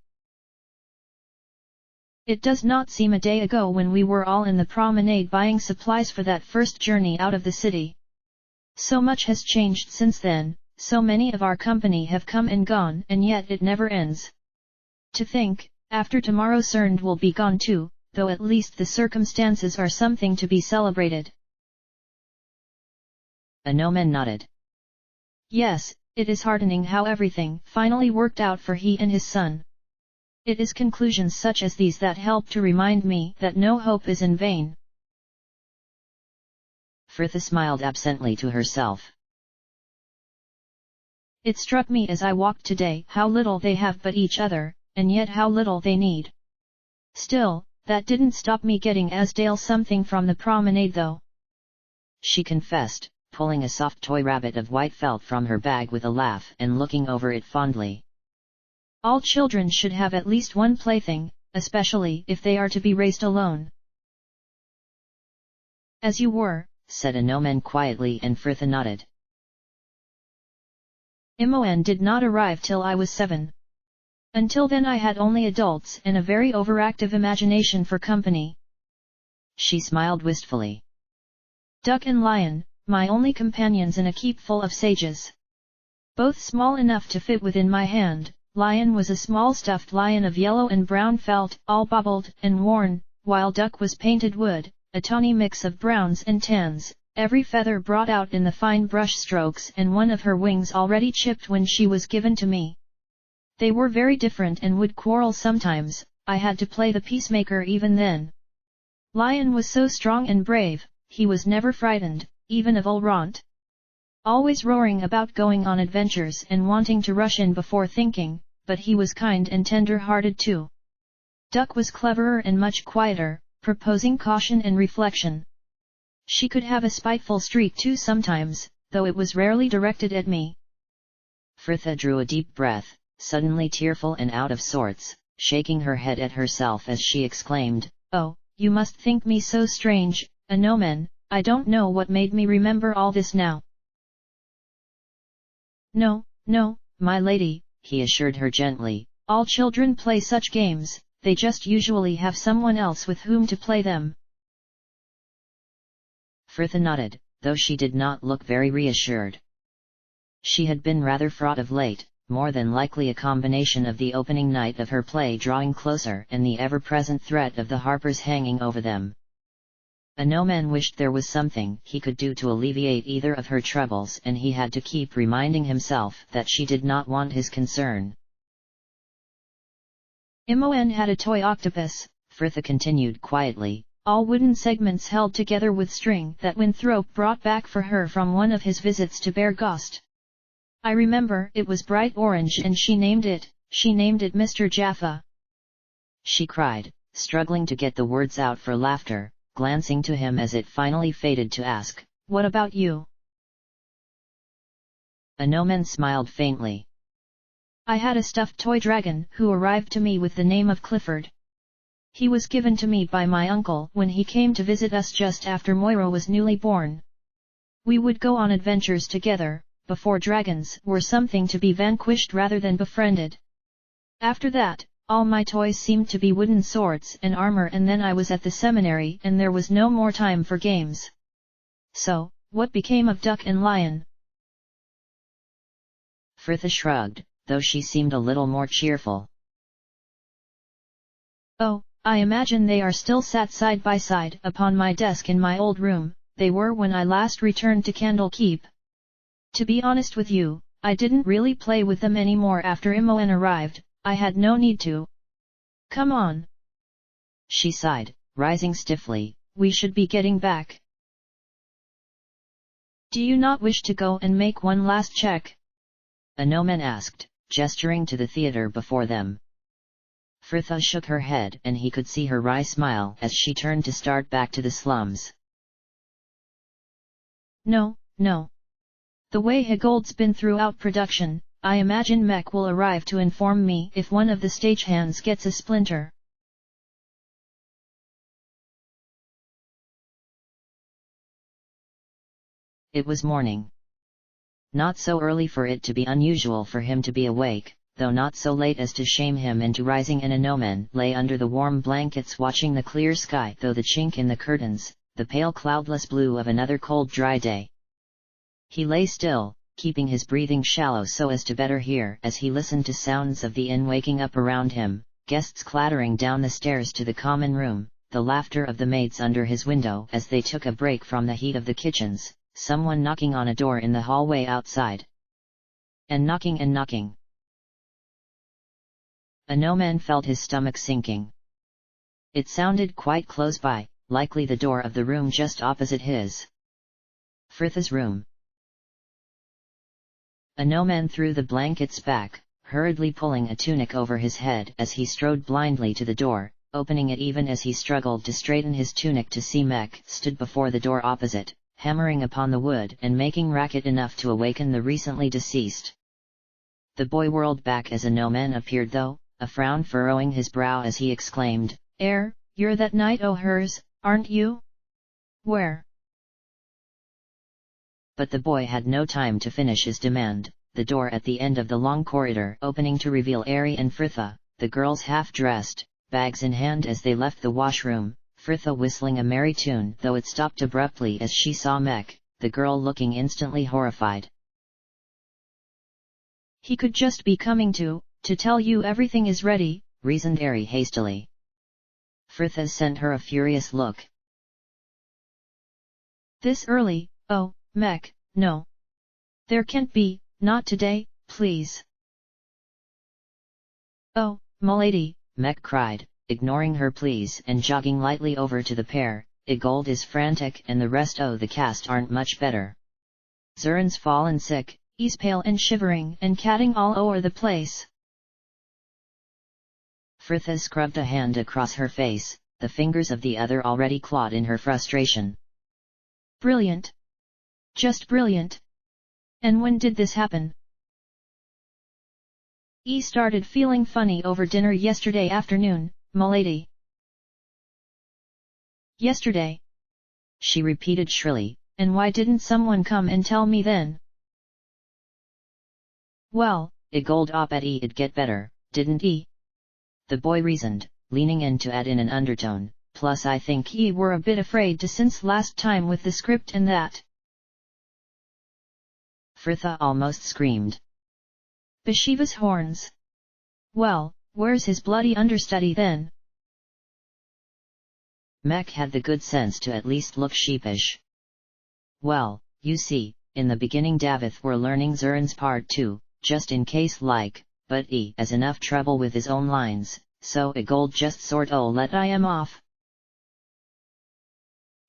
It does not seem a day ago when we were all in the promenade buying supplies for that first journey out of the city. So much has changed since then, so many of our company have come and gone, and yet it never ends. To think, after tomorrow Cerned will be gone too, though at least the circumstances are something to be celebrated. Anomen nodded. Yes, it is heartening how everything finally worked out for he and his son. It is conclusions such as these that help to remind me that no hope is in vain. Fritha smiled absently to herself. It struck me as I walked today how little they have but each other, and yet how little they need. Still, that didn't stop me getting Asdale something from the promenade though. She confessed, pulling a soft toy rabbit of white felt from her bag with a laugh and looking over it fondly. All children should have at least one plaything, especially if they are to be raised alone. As you were, said Anomen quietly, and Fritha nodded. Imoen did not arrive till I was 7. Until then I had only adults and a very overactive imagination for company. She smiled wistfully. Duck and Lion, my only companions in a keep full of sages. Both small enough to fit within my hand. Lion was a small stuffed lion of yellow and brown felt, all bobbled and worn, while Duck was painted wood, a tawny mix of browns and tans, every feather brought out in the fine brush strokes and one of her wings already chipped when she was given to me. They were very different and would quarrel sometimes, I had to play the peacemaker even then. Lion was so strong and brave, he was never frightened, even of Ulront. Always roaring about going on adventures and wanting to rush in before thinking, but he was kind and tender-hearted too. Duck was cleverer and much quieter, proposing caution and reflection. She could have a spiteful streak too sometimes, though it was rarely directed at me. Fritha drew a deep breath, suddenly tearful and out of sorts, shaking her head at herself as she exclaimed, Oh, you must think me so strange, Anomen, I don't know what made me remember all this now. No, my lady, he assured her gently. All children play such games, they just usually have someone else with whom to play them. Fritha nodded, though she did not look very reassured. She had been rather fraught of late, more than likely a combination of the opening night of her play drawing closer and the ever-present threat of the Harpers hanging over them. Anomen wished there was something he could do to alleviate either of her troubles, and he had to keep reminding himself that she did not want his concern. Imoen had a toy octopus, Fritha continued quietly, all wooden segments held together with string that Winthrop brought back for her from one of his visits to Beargost. I remember it was bright orange and she named it Mr. Jaffa. She cried, struggling to get the words out for laughter, glancing to him as it finally faded to ask, What about you? Anomen smiled faintly. I had a stuffed toy dragon who arrived to me with the name of Clifford. He was given to me by my uncle when he came to visit us just after Moira was newly born. We would go on adventures together, before dragons were something to be vanquished rather than befriended. After that, all my toys seemed to be wooden swords and armor, and then I was at the seminary and there was no more time for games. So, what became of Duck and Lion? Fritha shrugged, though she seemed a little more cheerful. Oh, I imagine they are still sat side by side upon my desk in my old room, they were when I last returned to Candlekeep. To be honest with you, I didn't really play with them anymore after Imoen arrived, I had no need to. Come on. She sighed, rising stiffly, we should be getting back. Do you not wish to go and make one last check? ARandomAudiobookAppeared asked, gesturing to the theater before them. Fritha shook her head and he could see her wry smile as she turned to start back to the slums. No, no. The way Higold's been throughout production, I imagine Mech will arrive to inform me if one of the stagehands gets a splinter. It was morning. Not so early for it to be unusual for him to be awake, though not so late as to shame him into rising, and ARandomAudiobookAppeared lay under the warm blankets watching the clear sky through the chink in the curtains, the pale cloudless blue of another cold dry day. He lay still, keeping his breathing shallow so as to better hear as he listened to sounds of the inn waking up around him, guests clattering down the stairs to the common room, the laughter of the maids under his window as they took a break from the heat of the kitchens, someone knocking on a door in the hallway outside. And knocking and knocking. ARandomAudiobookAppeared felt his stomach sinking. It sounded quite close by, likely the door of the room just opposite his. Fritha's room. ARandomAudiobookAppeared threw the blankets back, hurriedly pulling a tunic over his head as he strode blindly to the door, opening it even as he struggled to straighten his tunic to see Mech stood before the door opposite, hammering upon the wood and making racket enough to awaken the recently deceased. The boy whirled back as ARandomAudiobookAppeared appeared though, a frown furrowing his brow as he exclaimed, You're that knight O'Hers, aren't you? Where? But the boy had no time to finish his demand, the door at the end of the long corridor opening to reveal Ari and Fritha, the girls half-dressed, bags in hand as they left the washroom, Fritha whistling a merry tune though it stopped abruptly as she saw Mech, the girl looking instantly horrified. He could just be coming to tell you everything is ready, reasoned Ari hastily. Fritha sent her a furious look. This early? Oh, Mech, no. There can't be, not today, please. Oh, m'lady, Mech cried, ignoring her pleas and jogging lightly over to the pair. Higold is frantic and the rest of the cast aren't much better. Zurin's fallen sick, he's pale and shivering and catting all over the place. Fritha scrubbed a hand across her face, the fingers of the other already clawed in her frustration. Brilliant. Just brilliant. And when did this happen? He started feeling funny over dinner yesterday afternoon, m'lady. Yesterday? She repeated shrilly. And why didn't someone come and tell me then? Well, Higold op-ed it'd get better, didn't he? The boy reasoned, leaning in to add in an undertone, plus I think ye were a bit afraid to since last time with the script and that. Fritha almost screamed. Beshiva's horns. Well, where's his bloody understudy then? Mech had the good sense to at least look sheepish. Well, you see, in the beginning Davith were learning Zurin's part too, just in case like, but he has enough trouble with his own lines, so Higold just sort o' let I am off.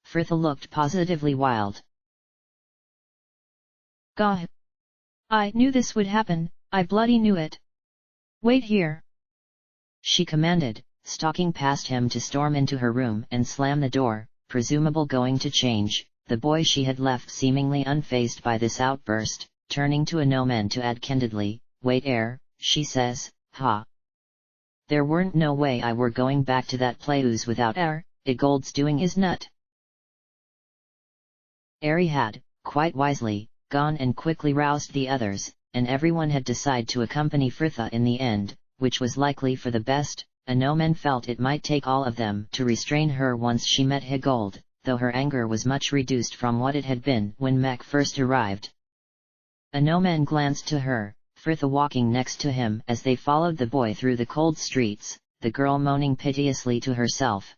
Fritha looked positively wild. Gah! I knew this would happen, I bloody knew it. Wait here. She commanded, stalking past him to storm into her room and slam the door, presumable going to change, the boy she had left seemingly unfazed by this outburst, turning to ARandomAudiobookAppeared to add candidly, wait she says, ha. There weren't no way I were going back to that playhouse without Higold's doing his nut. Ari had, quite wisely, gone and quickly roused the others, and everyone had decided to accompany Fritha in the end, which was likely for the best. ARandomAudiobookAppeared felt it might take all of them to restrain her once she met Higold, though her anger was much reduced from what it had been when Mech first arrived. ARandomAudiobookAppeared glanced to her, Fritha walking next to him as they followed the boy through the cold streets, the girl moaning piteously to herself.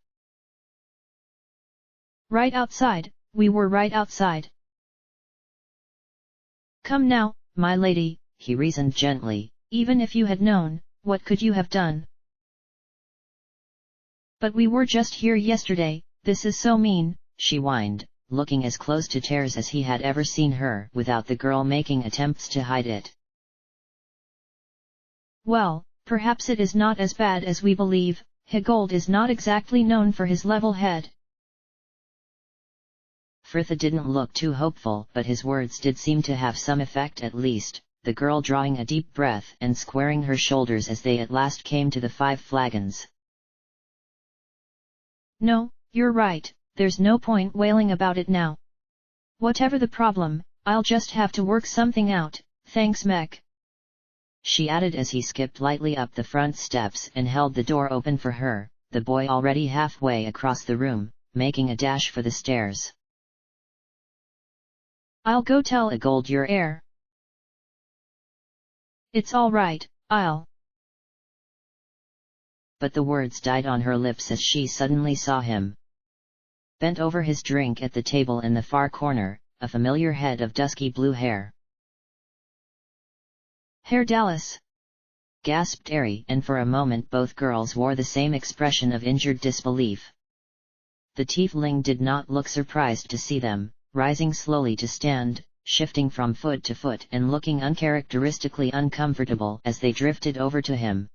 Right outside, we were right outside. Come now, my lady, he reasoned gently, even if you had known, what could you have done? But we were just here yesterday, this is so mean, she whined, looking as close to tears as he had ever seen her without the girl making attempts to hide it. Well, perhaps it is not as bad as we believe, Higold is not exactly known for his level head. Frithia didn't look too hopeful, but his words did seem to have some effect at least, the girl drawing a deep breath and squaring her shoulders as they at last came to the 5 flagons. No, you're right, there's no point wailing about it now. Whatever the problem, I'll just have to work something out, thanks Mech. She added as he skipped lightly up the front steps and held the door open for her, the boy already halfway across the room, making a dash for the stairs. I'll go tell Higold your heir. It's all right, I'll. But the words died on her lips as she suddenly saw him. Bent over his drink at the table in the far corner, a familiar head of dusky blue hair. Herr Dallas! Gasped Ari, and for a moment both girls wore the same expression of injured disbelief. The tiefling did not look surprised to see them, rising slowly to stand, shifting from foot to foot and looking uncharacteristically uncomfortable as they drifted over to him.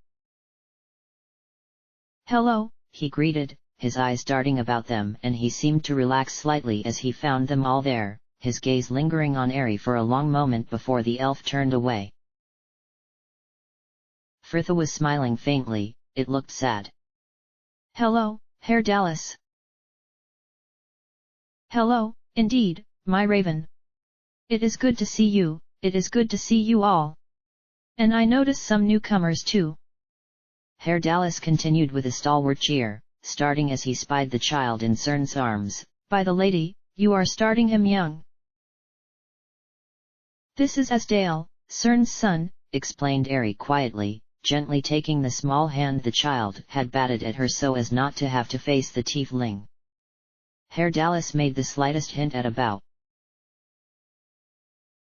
Hello, he greeted, his eyes darting about them, and he seemed to relax slightly as he found them all there, his gaze lingering on Ari for a long moment before the elf turned away. Frithia was smiling faintly, it looked sad. Hello, Herr Dallas. Hello, indeed, my raven. It is good to see you, it is good to see you all. And I notice some newcomers too. Herr Dallas continued with a stalwart cheer, starting as he spied the child in Cern's arms. By the lady, you are starting him young. This is Asdale, Cern's son, explained Ari quietly, gently taking the small hand the child had batted at her so as not to have to face the tiefling. Herr Dallas made the slightest hint at a bow.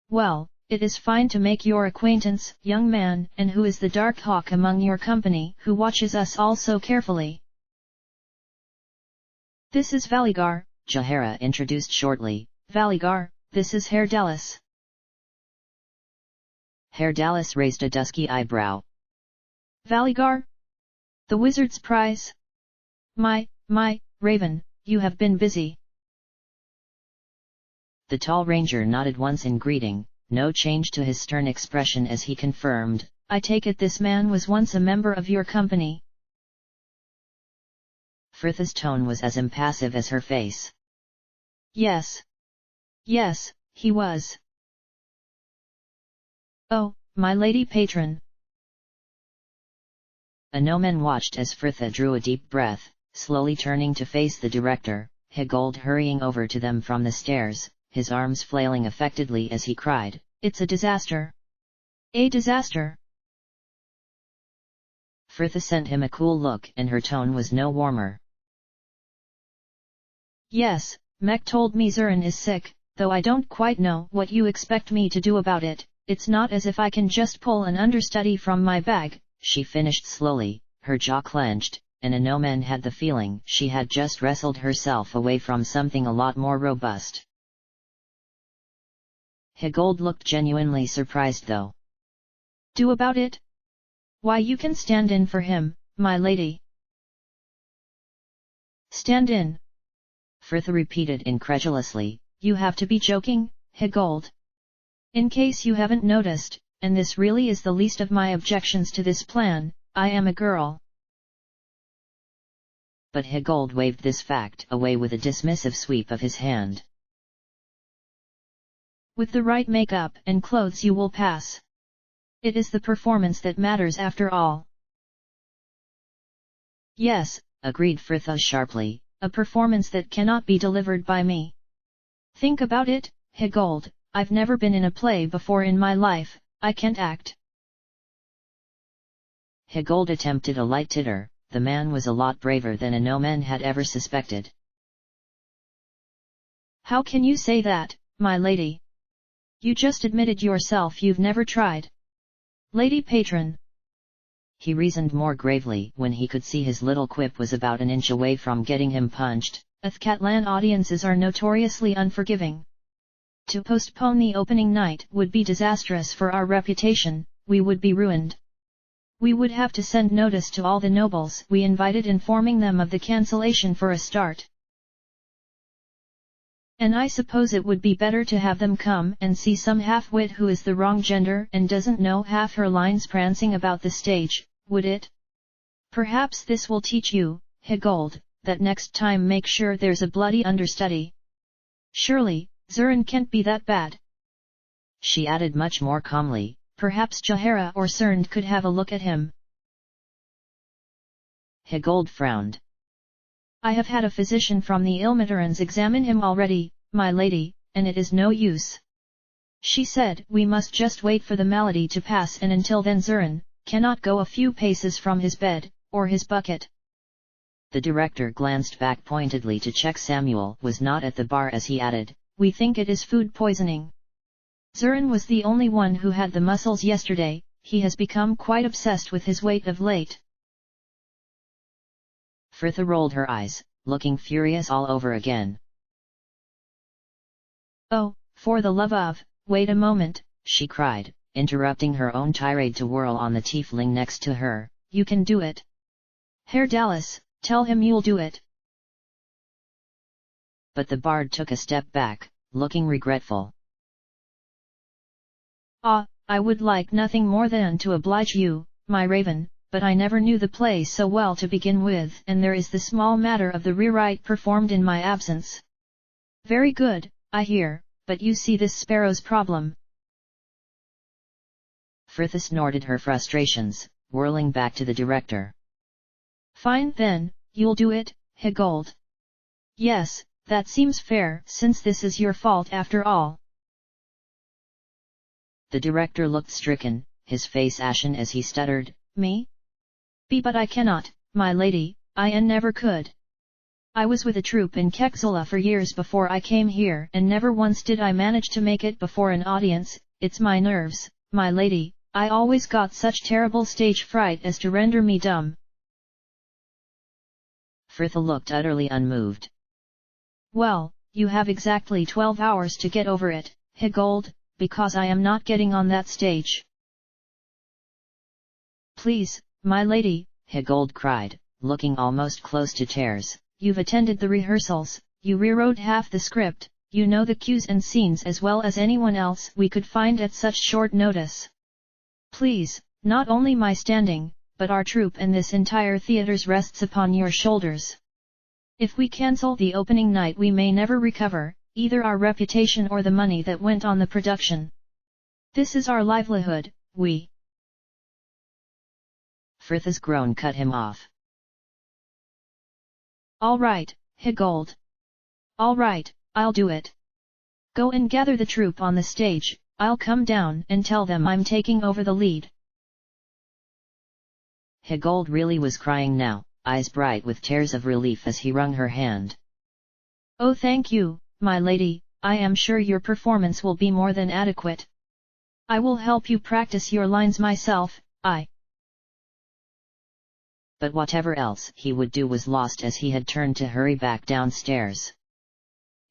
Well, it is fine to make your acquaintance, young man, and who is the dark hawk among your company who watches us all so carefully? This is Valigar, Jahara introduced shortly. Valigar, this is Herr Dallas. Herr Dallas raised a dusky eyebrow. Valigar? The wizard's prize? My, raven, you have been busy. The tall ranger nodded once in greeting, no change to his stern expression as he confirmed, I take it this man was once a member of your company. Frithia's tone was as impassive as her face. Yes. Yes, he was. Oh, my lady patron. A gnomon watched as Frithia drew a deep breath, slowly turning to face the director, Higold hurrying over to them from the stairs, his arms flailing affectedly as he cried, It's a disaster! A disaster! Frithia sent him a cool look and her tone was no warmer. Yes, Mech told me Cern is sick, though I don't quite know what you expect me to do about it, it's not as if I can just pull an understudy from my bag, she finished slowly, her jaw clenched, and a gnomon had the feeling she had just wrestled herself away from something a lot more robust. Higold looked genuinely surprised though. Do about it? Why you can stand in for him, my lady. Stand in? Frithia repeated incredulously, you have to be joking, Higold. In case you haven't noticed, and this really is the least of my objections to this plan, I am a girl. But Higold waved this fact away with a dismissive sweep of his hand. With the right makeup and clothes you will pass. It is the performance that matters after all. Yes, agreed Frithia sharply, a performance that cannot be delivered by me. Think about it, Higold, I've never been in a play before in my life, I can't act. Higold attempted a light titter, the man was a lot braver than a gnomon had ever suspected. How can you say that, my lady? You just admitted yourself you've never tried. Lady Patron. He reasoned more gravely when he could see his little quip was about an inch away from getting him punched. Athkatlan audiences are notoriously unforgiving. To postpone the opening night would be disastrous for our reputation, we would be ruined. We would have to send notice to all the nobles we invited informing them of the cancellation for a start. And I suppose it would be better to have them come and see some half-wit who is the wrong gender and doesn't know half her lines prancing about the stage, would it? Perhaps this will teach you, Higold, that next time make sure there's a bloody understudy. Surely, Zurin can't be that bad. She added much more calmly, perhaps Jahara or Cerned could have a look at him. Higold frowned. I have had a physician from the Ilmaterans examine him already, my lady, and it is no use. She said we must just wait for the malady to pass, and until then Zurin cannot go a few paces from his bed, or his bucket. The director glanced back pointedly to check Samuel was not at the bar as he added, we think it is food poisoning. Zurin was the only one who had the muscles yesterday, he has become quite obsessed with his weight of late. Fritha rolled her eyes, looking furious all over again. Oh, for the love of, wait a moment, she cried, interrupting her own tirade to whirl on the tiefling next to her, you can do it. Herr Dallas, tell him you'll do it. But the bard took a step back, looking regretful. Ah, I would like nothing more than to oblige you, my raven, but I never knew the play so well to begin with, and there is the small matter of the rewrite performed in my absence. Very good, I hear, but you see this sparrow's problem. Fritha snorted her frustrations, whirling back to the director. Fine then, you'll do it, Higold. Yes, that seems fair, since this is your fault after all. The director looked stricken, his face ashen as he stuttered, Me? But I cannot, my lady, I never could. I was with a troupe in Kexula for years before I came here, and never once did I manage to make it before an audience. It's my nerves, my lady, I always got such terrible stage fright as to render me dumb. Fritha looked utterly unmoved. Well, you have exactly 12 hours to get over it, Higold, because I am not getting on that stage. Please, my lady, Higold cried, looking almost close to tears. You've attended the rehearsals, you rewrote half the script, you know the cues and scenes as well as anyone else we could find at such short notice. Please, not only my standing, but our troupe and this entire theatre's rests upon your shoulders. If we cancel the opening night we may never recover, either our reputation or the money that went on the production. This is our livelihood, we... Fritha's groan cut him off. All right, Higold. All right, I'll do it. Go and gather the troupe on the stage, I'll come down and tell them I'm taking over the lead. Higold really was crying now, eyes bright with tears of relief as he wrung her hand. Oh, thank you, my lady, I am sure your performance will be more than adequate. I will help you practice your lines myself, But whatever else he would do was lost as he had turned to hurry back downstairs.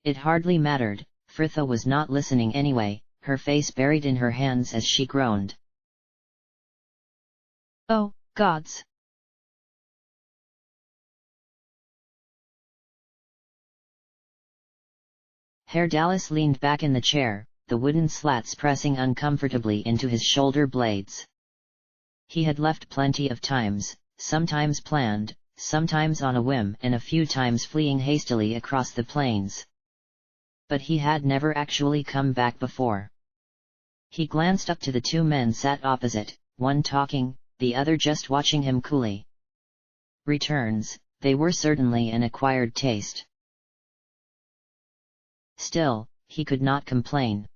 It hardly mattered, Fritha was not listening anyway, her face buried in her hands as she groaned. Oh, gods! Herr Dallas leaned back in the chair, the wooden slats pressing uncomfortably into his shoulder blades. He had left plenty of times, sometimes planned, sometimes on a whim and a few times fleeing hastily across the plains. But he had never actually come back before. He glanced up to the two men sat opposite, one talking, the other just watching him coolly. Returns, they were certainly an acquired taste. Still, he could not complain.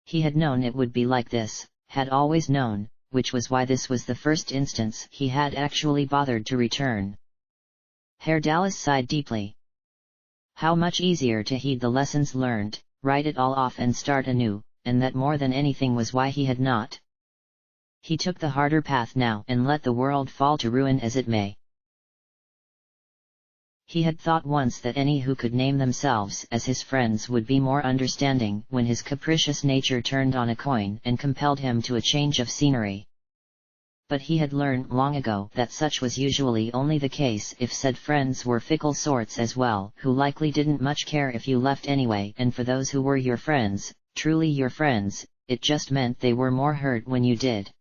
He had known it would be like this, had always known, which was why this was the first instance he had actually bothered to return. Herr Dallas sighed deeply. How much easier to heed the lessons learned, write it all off and start anew, and that more than anything was why he had not. He took the harder path now and let the world fall to ruin as it may. He had thought once that any who could name themselves as his friends would be more understanding when his capricious nature turned on a coin and compelled him to a change of scenery. But he had learned long ago that such was usually only the case if said friends were fickle sorts as well, who likely didn't much care if you left anyway, and for those who were your friends, truly your friends, it just meant they were more hurt when you did.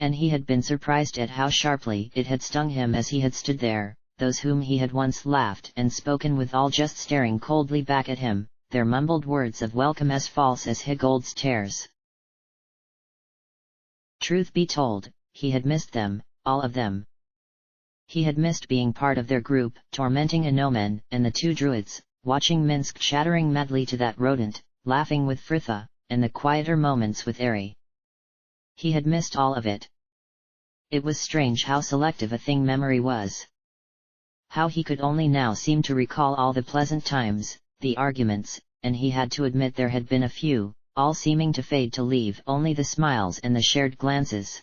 And he had been surprised at how sharply it had stung him as he had stood there, those whom he had once laughed and spoken with all just staring coldly back at him, their mumbled words of welcome as false as Higold's tears. Truth be told, he had missed them, all of them. He had missed being part of their group, tormenting Anomen and the two druids, watching Minsk chattering madly to that rodent, laughing with Fritha, and the quieter moments with Eri. He had missed all of it. It was strange how selective a thing memory was. How he could only now seem to recall all the pleasant times, the arguments, and he had to admit there had been a few, all seeming to fade to leave only the smiles and the shared glances.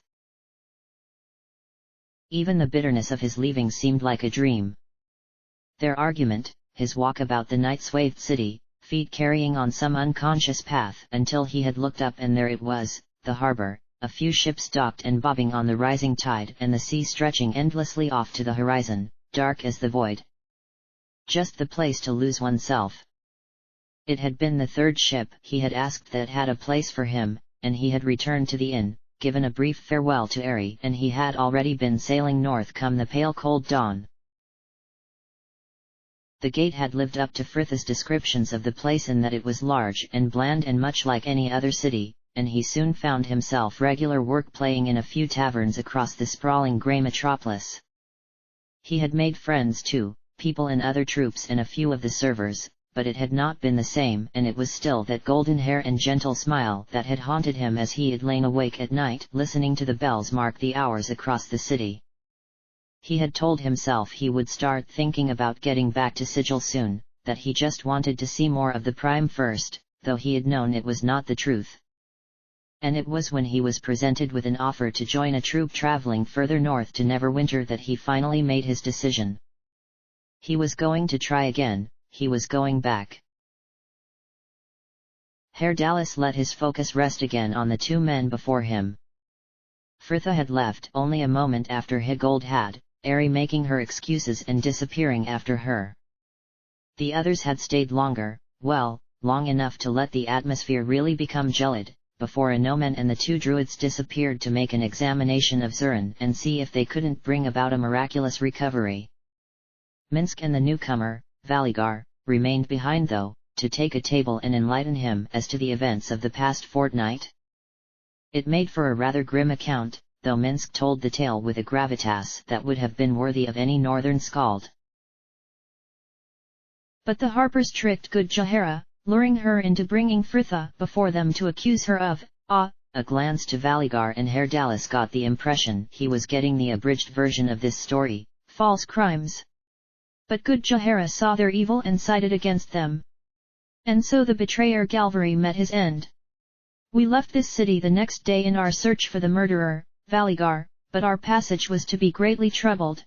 Even the bitterness of his leaving seemed like a dream. Their argument, his walk about the night-swathed city, feet carrying on some unconscious path until he had looked up and there it was, the harbor, a few ships docked and bobbing on the rising tide and the sea stretching endlessly off to the horizon, dark as the void. Just the place to lose oneself. It had been the third ship he had asked that had a place for him, and he had returned to the inn, given a brief farewell to Eri, and he had already been sailing north come the pale cold dawn. The gate had lived up to Fritha's descriptions of the place in that it was large and bland and much like any other city, and he soon found himself regular work playing in a few taverns across the sprawling grey metropolis. He had made friends too, people in other troops and a few of the servers, but it had not been the same, and it was still that golden hair and gentle smile that had haunted him as he had lain awake at night listening to the bells mark the hours across the city. He had told himself he would start thinking about getting back to Sigil soon, that he just wanted to see more of the Prime first, though he had known it was not the truth. And it was when he was presented with an offer to join a troop traveling further north to Neverwinter that he finally made his decision. He was going to try again, he was going back. Herr Dallas let his focus rest again on the two men before him. Fritha had left only a moment after Higold had, Eri making her excuses and disappearing after her. The others had stayed longer, well, long enough to let the atmosphere really become gelid, before Anomen and the two druids disappeared to make an examination of Zurin and see if they couldn't bring about a miraculous recovery. Minsk and the newcomer, Valigar, remained behind though, to take a table and enlighten him as to the events of the past fortnight. It made for a rather grim account, though Minsk told the tale with a gravitas that would have been worthy of any northern skald. But the harpers tricked good Jahara, luring her into bringing Fritha before them to accuse her of, A glance to Valigar and Herr Dallas got the impression he was getting the abridged version of this story, false crimes. But good Jahara saw their evil and sided against them. And so the betrayer Galvari met his end. We left this city the next day in our search for the murderer, Valigar, but our passage was to be greatly troubled.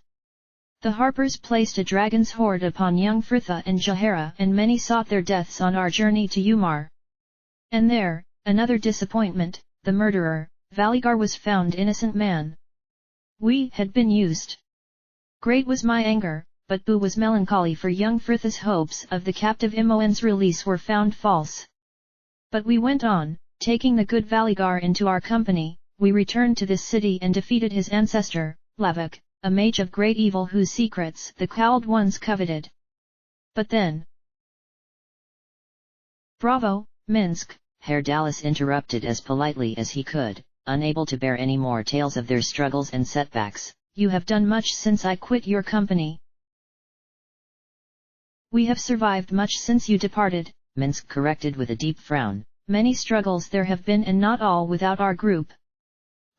The harpers placed a dragon's horde upon young Fritha and Jahara, and many sought their deaths on our journey to Umar. And there, another disappointment, the murderer, Valigar, was found innocent man. We had been used. Great was my anger, but Boo was melancholy, for young Fritha's hopes of the captive Imoen's release were found false. But we went on, taking the good Valigar into our company. We returned to this city and defeated his ancestor, Lavak, a mage of great evil whose secrets the cowled ones coveted. But then... Bravo, Minsk, Herr Dallas interrupted as politely as he could, unable to bear any more tales of their struggles and setbacks. You have done much since I quit your company. We have survived much since you departed, Minsk corrected with a deep frown. Many struggles there have been, and not all without our group.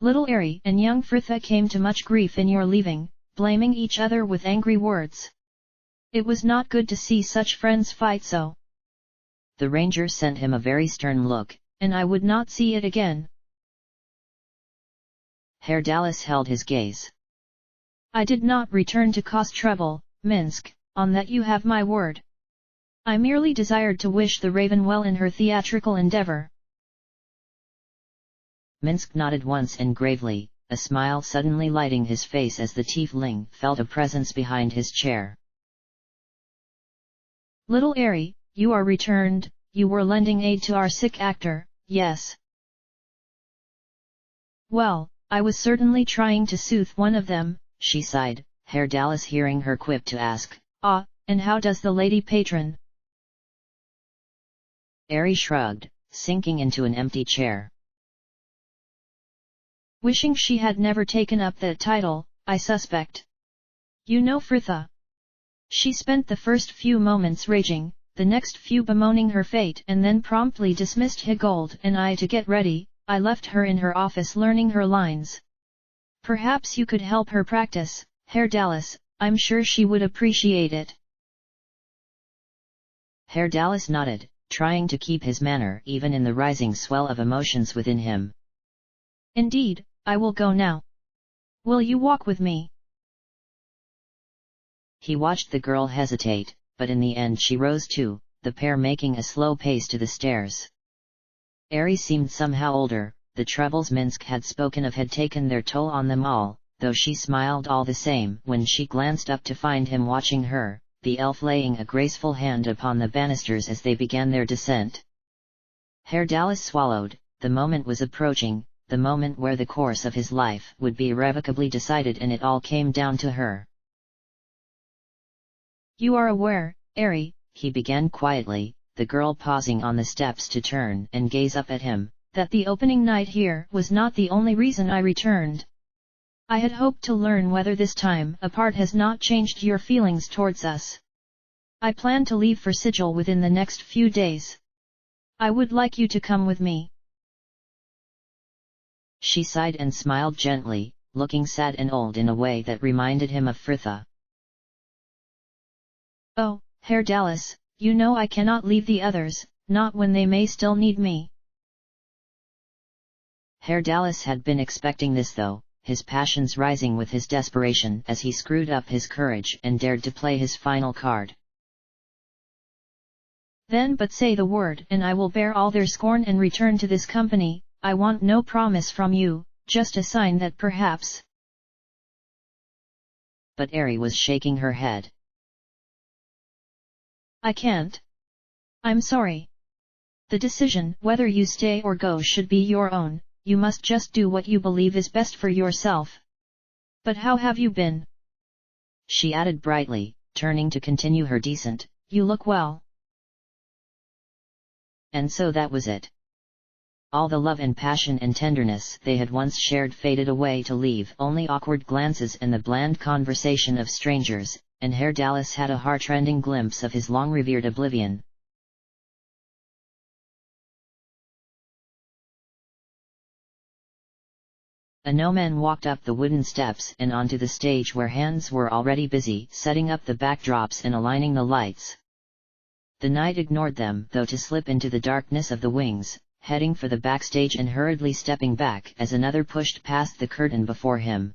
Little Eri and young Fritha came to much grief in your leaving, blaming each other with angry words. It was not good to see such friends fight so. The ranger sent him a very stern look, and I would not see it again. Herr Dallas held his gaze. I did not return to cause trouble, Minsk, on that you have my word. I merely desired to wish the Raven well in her theatrical endeavor. Minsk nodded once and gravely, a smile suddenly lighting his face as the tiefling felt a presence behind his chair. Little Ari, you are returned, you were lending aid to our sick actor, yes. Well, I was certainly trying to soothe one of them, she sighed, Herr Dallas hearing her quip to ask, Ah, and how does the lady patron? Ari shrugged, sinking into an empty chair. Wishing she had never taken up that title, I suspect. You know Fritha. She spent the first few moments raging, the next few bemoaning her fate and then promptly dismissed Higold and I to get ready. I left her in her office learning her lines. Perhaps you could help her practice, Herr Dallas, I'm sure she would appreciate it. Herr Dallas nodded, trying to keep his manner even in the rising swell of emotions within him. Indeed, I will go now. Will you walk with me? He watched the girl hesitate, but in the end she rose too, the pair making a slow pace to the stairs. Ari seemed somehow older, the troubles Minsk had spoken of had taken their toll on them all, though she smiled all the same when she glanced up to find him watching her, the elf laying a graceful hand upon the banisters as they began their descent. Herr Dallas swallowed, the moment was approaching, the moment where the course of his life would be irrevocably decided and it all came down to her. You are aware, Ari, he began quietly, the girl pausing on the steps to turn and gaze up at him, that the opening night here was not the only reason I returned. I had hoped to learn whether this time apart has not changed your feelings towards us. I plan to leave for Sigil within the next few days. I would like you to come with me. She sighed and smiled gently, looking sad and old in a way that reminded him of Fritha. Oh, Herr Dallas, you know I cannot leave the others, not when they may still need me. Herr Dallas had been expecting this though, his passions rising with his desperation as he screwed up his courage and dared to play his final card. Then but say the word and I will bear all their scorn and return to this company. I want no promise from you, just a sign that perhaps. But Ari was shaking her head. I can't. I'm sorry. The decision whether you stay or go should be your own, you must just do what you believe is best for yourself. But how have you been? She added brightly, turning to continue her descent, you look well. And so that was it. All the love and passion and tenderness they had once shared faded away to leave only awkward glances and the bland conversation of strangers, and Herr Dallas had a heart-rending glimpse of his long-revered oblivion. A no-man walked up the wooden steps and onto the stage where hands were already busy setting up the backdrops and aligning the lights. The knight ignored them though to slip into the darkness of the wings, heading for the backstage and hurriedly stepping back as another pushed past the curtain before him.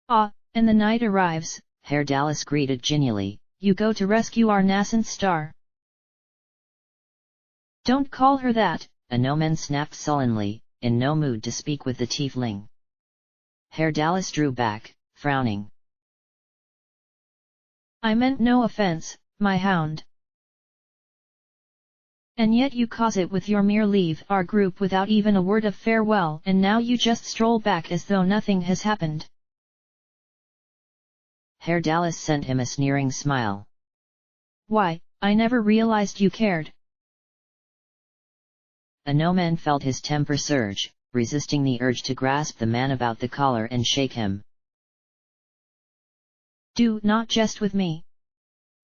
Ah, and the knight arrives, Herr Dallas greeted genially. You go to rescue our nascent star. Don't call her that, a no-man snapped sullenly, in no mood to speak with the tiefling. Herr Dallas drew back, frowning. I meant no offense, my hound. And yet you cause it with your mere leave our group without even a word of farewell and now you just stroll back as though nothing has happened. Herr Dallas sent him a sneering smile. Why, I never realized you cared. A no-man felt his temper surge, resisting the urge to grasp the man about the collar and shake him. Do not jest with me.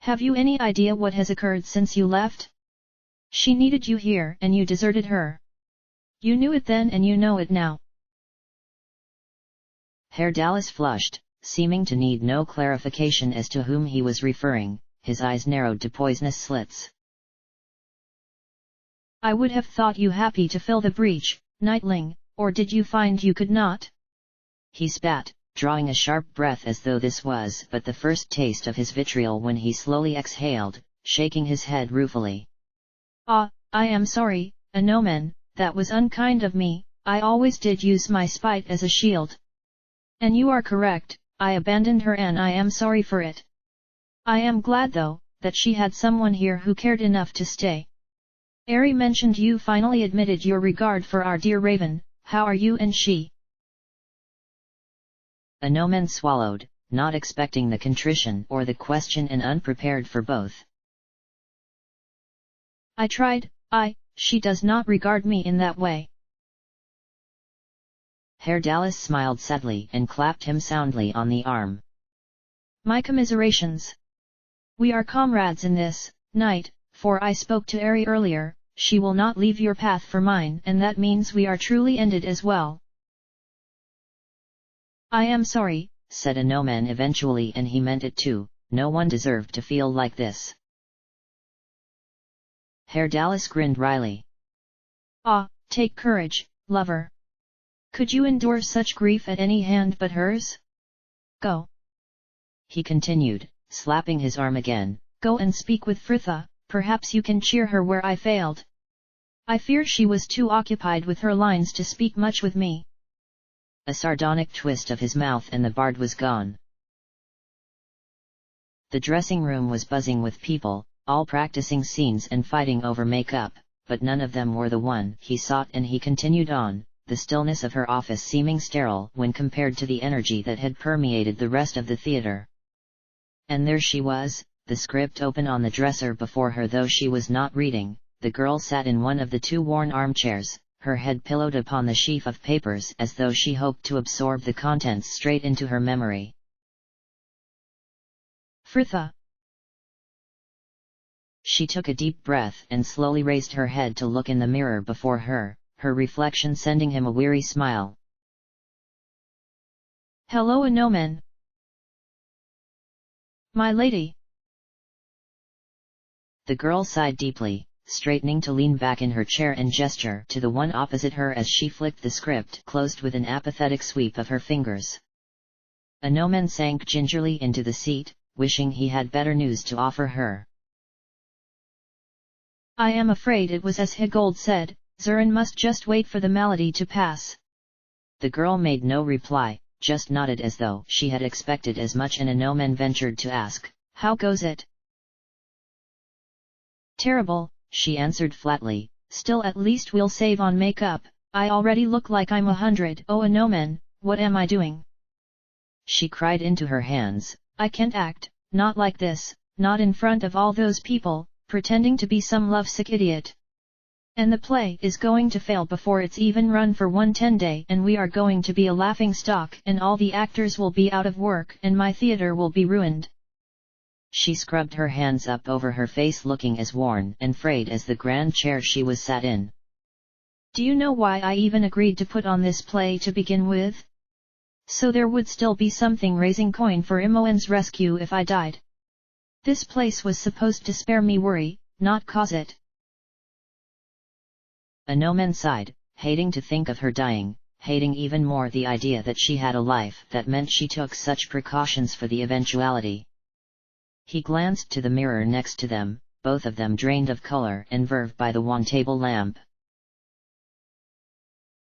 Have you any idea what has occurred since you left? She needed you here and you deserted her. You knew it then and you know it now. Herr Dallas flushed, seeming to need no clarification as to whom he was referring, his eyes narrowed to poisonous slits. I would have thought you happy to fill the breach, knightling, or did you find you could not? He spat, drawing a sharp breath as though this was but the first taste of his vitriol when he slowly exhaled, shaking his head ruefully. Ah, I am sorry, Anomen, that was unkind of me, I always did use my spite as a shield. And you are correct, I abandoned her and I am sorry for it. I am glad though, that she had someone here who cared enough to stay. Ari mentioned you finally admitted your regard for our dear Raven, how are you and she? Anomen swallowed, not expecting the contrition or the question and unprepared for both. I tried, she does not regard me in that way. Herr Dallas smiled sadly and clapped him soundly on the arm. My commiserations. We are comrades in this, knight, for I spoke to Ari earlier, she will not leave your path for mine and that means we are truly ended as well. I am sorry, said Anomen eventually, and he meant it too, no one deserved to feel like this. Herr Dallas grinned wryly. Ah, take courage, lover. Could you endure such grief at any hand but hers? Go. He continued, slapping his arm again. Go and speak with Fritha, perhaps you can cheer her where I failed. I fear she was too occupied with her lines to speak much with me. A sardonic twist of his mouth and the bard was gone. The dressing room was buzzing with people, all practicing scenes and fighting over makeup, but none of them were the one he sought, and he continued on, the stillness of her office seeming sterile when compared to the energy that had permeated the rest of the theater. And there she was, the script open on the dresser before her. Though she was not reading, the girl sat in one of the two worn armchairs, her head pillowed upon the sheaf of papers as though she hoped to absorb the contents straight into her memory. Fritha. She took a deep breath and slowly raised her head to look in the mirror before her, her reflection sending him a weary smile. Hello Anomen. My lady. The girl sighed deeply, straightening to lean back in her chair and gesture to the one opposite her as she flicked the script closed with an apathetic sweep of her fingers. Anomen sank gingerly into the seat, wishing he had better news to offer her. I am afraid it was as Higold said, Zurin must just wait for the malady to pass. The girl made no reply, just nodded as though she had expected as much, and Anomen ventured to ask, how goes it? Terrible, she answered flatly, still at least we'll save on makeup, I already look like I'm 100. Oh Anomen, what am I doing? She cried into her hands. I can't act, not like this, not in front of all those people, pretending to be some lovesick idiot. And the play is going to fail before it's even run for 110 day, and we are going to be a laughing stock, and all the actors will be out of work, and my theater will be ruined. She scrubbed her hands up over her face, looking as worn and frayed as the grand chair she was sat in. Do you know why I even agreed to put on this play to begin with? So there would still be something raising coin for Imoen's rescue if I died. This place was supposed to spare me worry, not cause it. Anomen sighed, hating to think of her dying, hating even more the idea that she had a life that meant she took such precautions for the eventuality. He glanced to the mirror next to them, both of them drained of color and verve by the wan table lamp.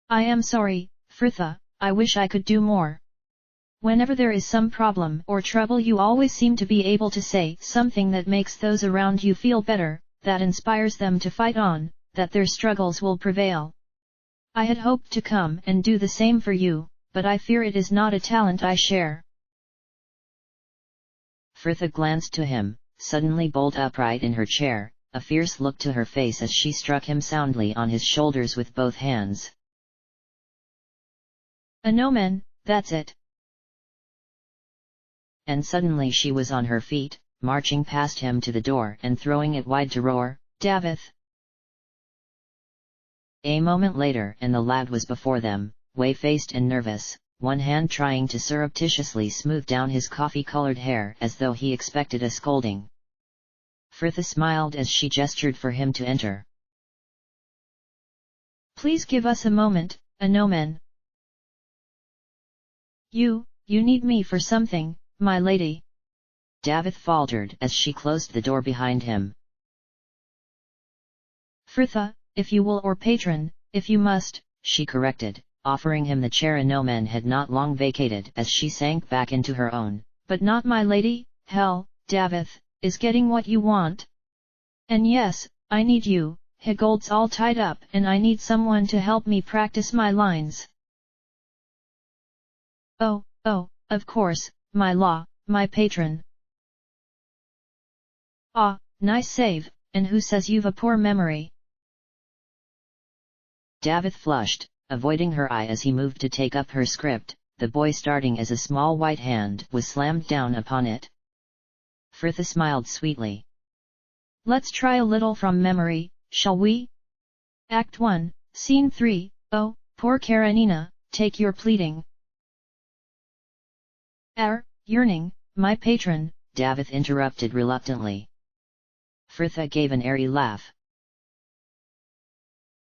I am sorry, Fritha, I wish I could do more. Whenever there is some problem or trouble, you always seem to be able to say something that makes those around you feel better, that inspires them to fight on, that their struggles will prevail. I had hoped to come and do the same for you, but I fear it is not a talent I share. Fritha glanced to him, suddenly bolt upright in her chair, a fierce look to her face as she struck him soundly on his shoulders with both hands. Anomen, that's it. And suddenly she was on her feet, marching past him to the door and throwing it wide to roar, Davith! A moment later and the lad was before them, whey-faced and nervous, one hand trying to surreptitiously smooth down his coffee-colored hair as though he expected a scolding. Fritha smiled as she gestured for him to enter. Please give us a moment, Anomen. You need me for something, my lady. Davith faltered as she closed the door behind him. Fritha, if you will, or patron, if you must, she corrected, offering him the chair Anomen had not long vacated as she sank back into her own. But not my lady. Hell, Davith, is getting what you want. And yes, I need you. Higold's all tied up and I need someone to help me practice my lines. Oh, of course, my law, my patron. Ah, nice save, and who says you've a poor memory? Davith flushed, avoiding her eye as he moved to take up her script, the boy starting as a small white hand was slammed down upon it. Fritha smiled sweetly. Let's try a little from memory, shall we? Act 1, Scene 3, oh, poor Karenina, take your pleading. Yearning, my patron, Davith interrupted reluctantly. Fritha gave an airy laugh.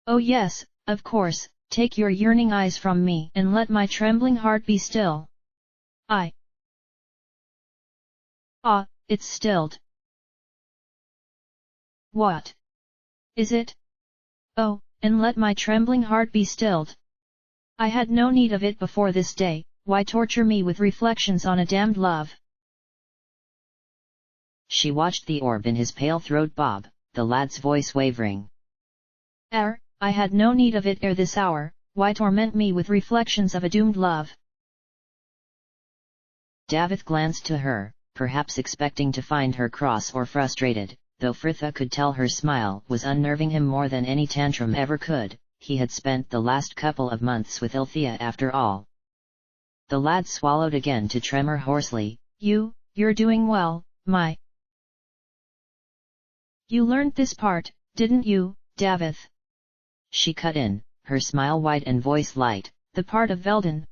Oh yes, of course, take your yearning eyes from me and let my trembling heart be still. It's stilled. What? Is it? Oh, and let my trembling heart be stilled. I had no need of it before this day, why torture me with reflections on a damned love? She watched the orb in his pale throat bob, the lad's voice wavering. I had no need of it ere this hour, why torment me with reflections of a doomed love? Davith glanced to her, perhaps expecting to find her cross or frustrated, though Fritha could tell her smile was unnerving him more than any tantrum ever could. He had spent the last couple of months with Althea after all. The lad swallowed again to tremor hoarsely. You're doing well, my. You learned this part, didn't you, Davith? She cut in, her smile wide and voice light. The part of Veldin.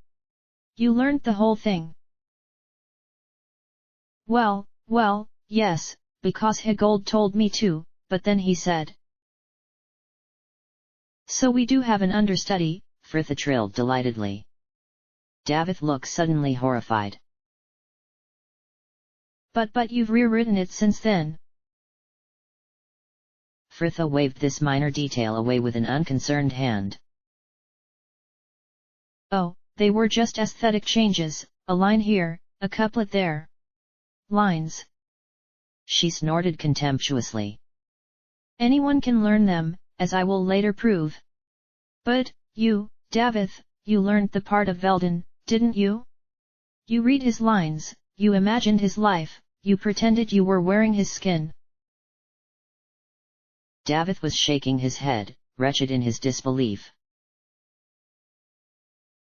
You learned the whole thing. Well, yes, because Higold told me to, but then he said. So we do have an understudy, Fritha trilled delightedly. Davith looked suddenly horrified. But you've rewritten it since then. Fritha waved this minor detail away with an unconcerned hand. Oh, they were just aesthetic changes, a line here, a couplet there. Lines. She snorted contemptuously. Anyone can learn them, as I will later prove. But, you, Davith, you learned the part of Veldin, didn't you? You read his lines, you imagined his life, you pretended you were wearing his skin. Davith was shaking his head, wretched in his disbelief.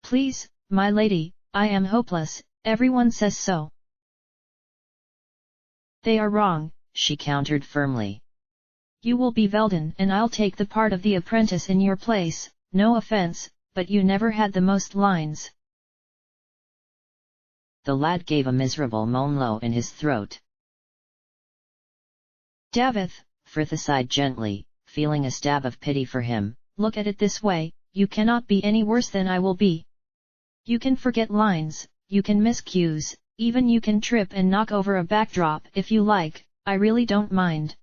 Please, my lady, I am hopeless, everyone says so. They are wrong, she countered firmly. You will be Veldin and I'll take the part of the apprentice in your place, no offense, but you never had the most lines. The lad gave a miserable moan low in his throat. Davith, Fritha sighed gently, feeling a stab of pity for him. Look at it this way, you cannot be any worse than I will be. You can forget lines, you can miss cues, even you can trip and knock over a backdrop if you like, I really don't mind.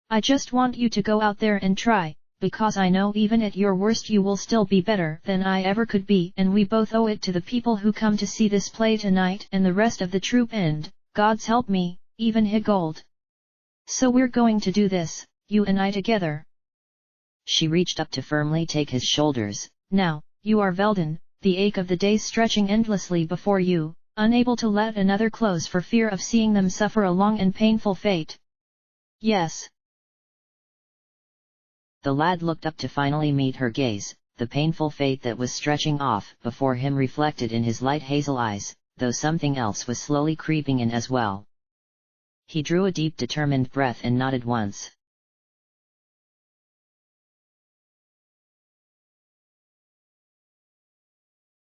I just want you to go out there and try, because I know even at your worst you will still be better than I ever could be, and we both owe it to the people who come to see this play tonight and the rest of the troupe and, God's help me, even Higold. So we're going to do this, you and I together. She reached up to firmly take his shoulders. Now, you are Veldin, the ache of the days stretching endlessly before you, unable to let another close for fear of seeing them suffer a long and painful fate. Yes. The lad looked up to finally meet her gaze, the painful fate that was stretching off before him reflected in his light hazel eyes, though something else was slowly creeping in as well. He drew a deep determined breath and nodded once.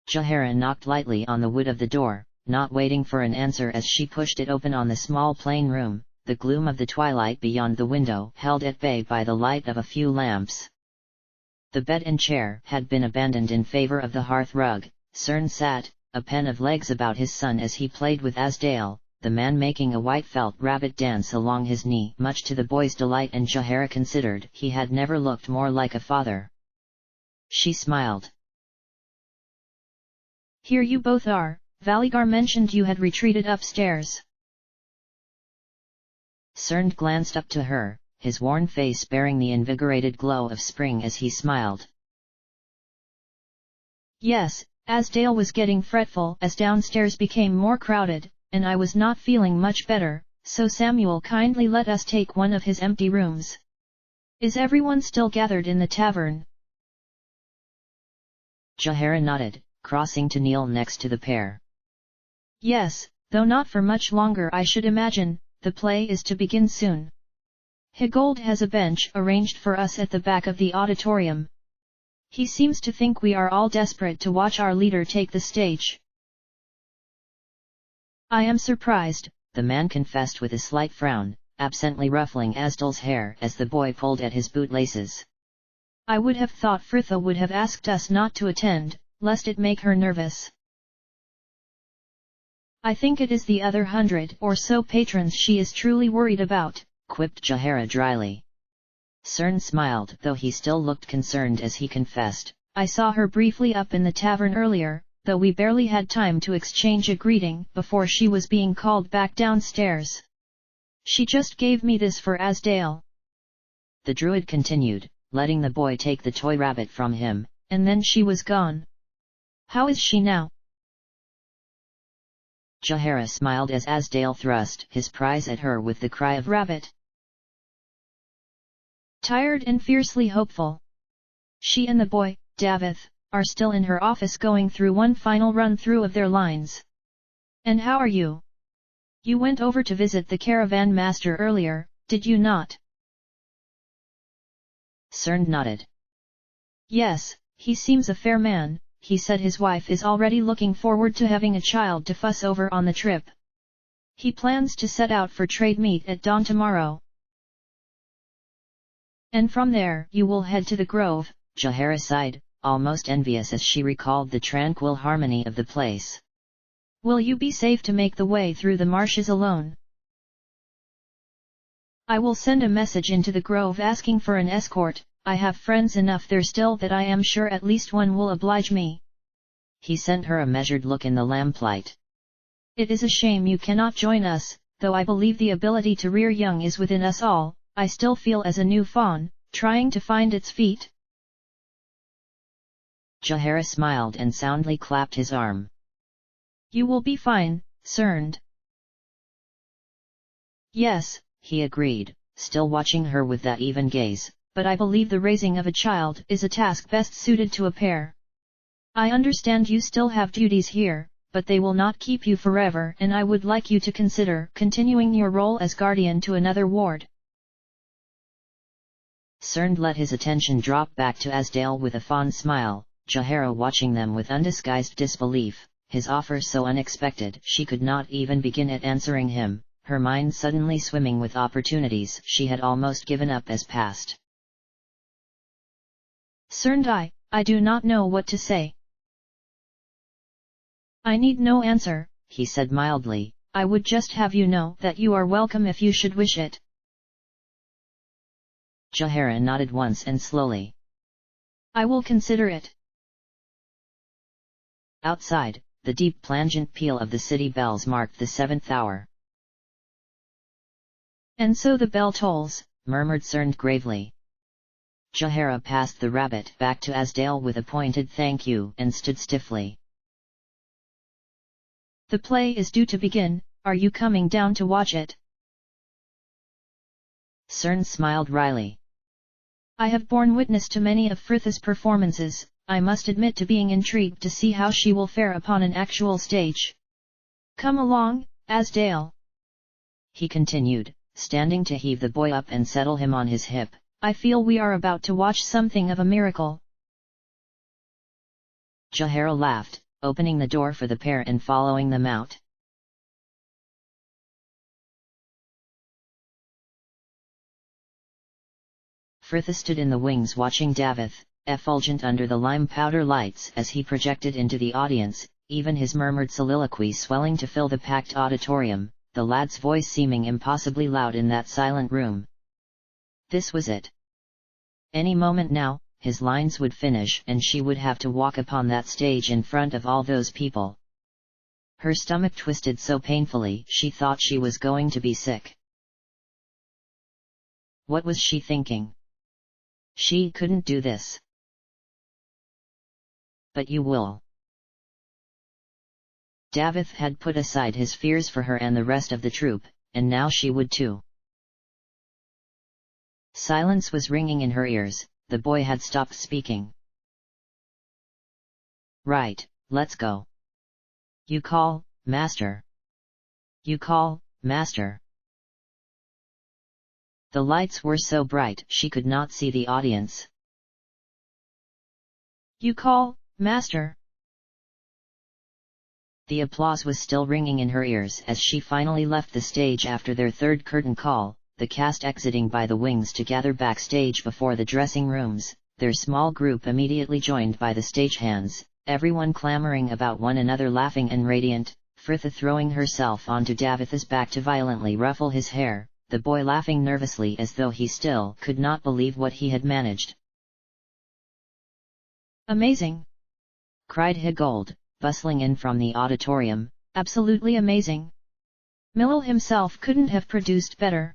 Jahara knocked lightly on the wood of the door, not waiting for an answer as she pushed it open on the small plain room, the gloom of the twilight beyond the window held at bay by the light of a few lamps. The bed and chair had been abandoned in favor of the hearth rug. Cern sat, a pen of legs about his son as he played with Asdale, the man making a white felt rabbit dance along his knee, much to the boy's delight, and Jahara considered he had never looked more like a father. She smiled. Here you both are. Valigar mentioned you had retreated upstairs. Cern glanced up to her, his worn face bearing the invigorated glow of spring as he smiled. Yes, Asdale was getting fretful as downstairs became more crowded, and I was not feeling much better, so Samuel kindly let us take one of his empty rooms. Is everyone still gathered in the tavern? Jahara nodded, crossing to kneel next to the pair. Yes, though not for much longer I should imagine. The play is to begin soon. Higold has a bench arranged for us at the back of the auditorium. He seems to think we are all desperate to watch our leader take the stage. I am surprised, the man confessed with a slight frown, absently ruffling Asdale's hair as the boy pulled at his bootlaces. I would have thought Fritha would have asked us not to attend, lest it make her nervous. I think it is the other 100 or so patrons she is truly worried about, quipped Jahara dryly. Cern smiled, though he still looked concerned as he confessed. I saw her briefly up in the tavern earlier, though we barely had time to exchange a greeting before she was being called back downstairs. She just gave me this for Asdale. The druid continued, letting the boy take the toy rabbit from him, and then she was gone. How is she now? Jahara smiled as Asdale thrust his prize at her with the cry of rabbit. Tired and fiercely hopeful. She and the boy, Davith, are still in her office going through one final run-through of their lines. And how are you? You went over to visit the caravan master earlier, did you not? Cern nodded. Yes, he seems a fair man. He said his wife is already looking forward to having a child to fuss over on the trip. He plans to set out for trade meet at dawn tomorrow. And from there you will head to the grove. Jahara sighed, almost envious as she recalled the tranquil harmony of the place. Will you be safe to make the way through the marshes alone? I will send a message into the grove asking for an escort. I have friends enough there still that I am sure at least one will oblige me. He sent her a measured look in the lamplight. It is a shame you cannot join us, though I believe the ability to rear young is within us all. I still feel as a new fawn, trying to find its feet. Jahara smiled and soundly clapped his arm. You will be fine, Cern. Yes, he agreed, still watching her with that even gaze. But I believe the raising of a child is a task best suited to a pair. I understand you still have duties here, but they will not keep you forever, and I would like you to consider continuing your role as guardian to another ward. Cern let his attention drop back to Asdale with a fond smile, Jahara watching them with undisguised disbelief, his offer so unexpected she could not even begin at answering him, her mind suddenly swimming with opportunities she had almost given up as past. Cern, I do not know what to say. I need no answer, he said mildly. I would just have you know that you are welcome if you should wish it. Jahara nodded once and slowly. I will consider it. Outside, the deep plangent peal of the city bells marked the 7th hour. And so the bell tolls, murmured Cern gravely. Jahara passed the rabbit back to Asdale with a pointed thank you and stood stiffly. The play is due to begin, are you coming down to watch it? Cern smiled wryly. I have borne witness to many of Fritha's performances, I must admit to being intrigued to see how she will fare upon an actual stage. Come along, Asdale. He continued, standing to heave the boy up and settle him on his hip. I feel we are about to watch something of a miracle. Jahara laughed, opening the door for the pair and following them out. Fritha stood in the wings watching Davith, effulgent under the lime powder lights as he projected into the audience, even his murmured soliloquy swelling to fill the packed auditorium, the lad's voice seeming impossibly loud in that silent room. This was it. Any moment now, his lines would finish and she would have to walk upon that stage in front of all those people. Her stomach twisted so painfully she thought she was going to be sick. What was she thinking? She couldn't do this. But you will. Davith had put aside his fears for her and the rest of the troupe, and now she would too. Silence was ringing in her ears, the boy had stopped speaking. Right, let's go. You call, master. You call, master. The lights were so bright she could not see the audience. You call, master. The applause was still ringing in her ears as she finally left the stage after their third curtain call, the cast exiting by the wings to gather backstage before the dressing rooms, their small group immediately joined by the stagehands, everyone clamoring about one another laughing and radiant, Fritha throwing herself onto Davith's back to violently ruffle his hair, the boy laughing nervously as though he still could not believe what he had managed. Amazing! Cried Higold, bustling in from the auditorium. Absolutely amazing! Millil himself couldn't have produced better.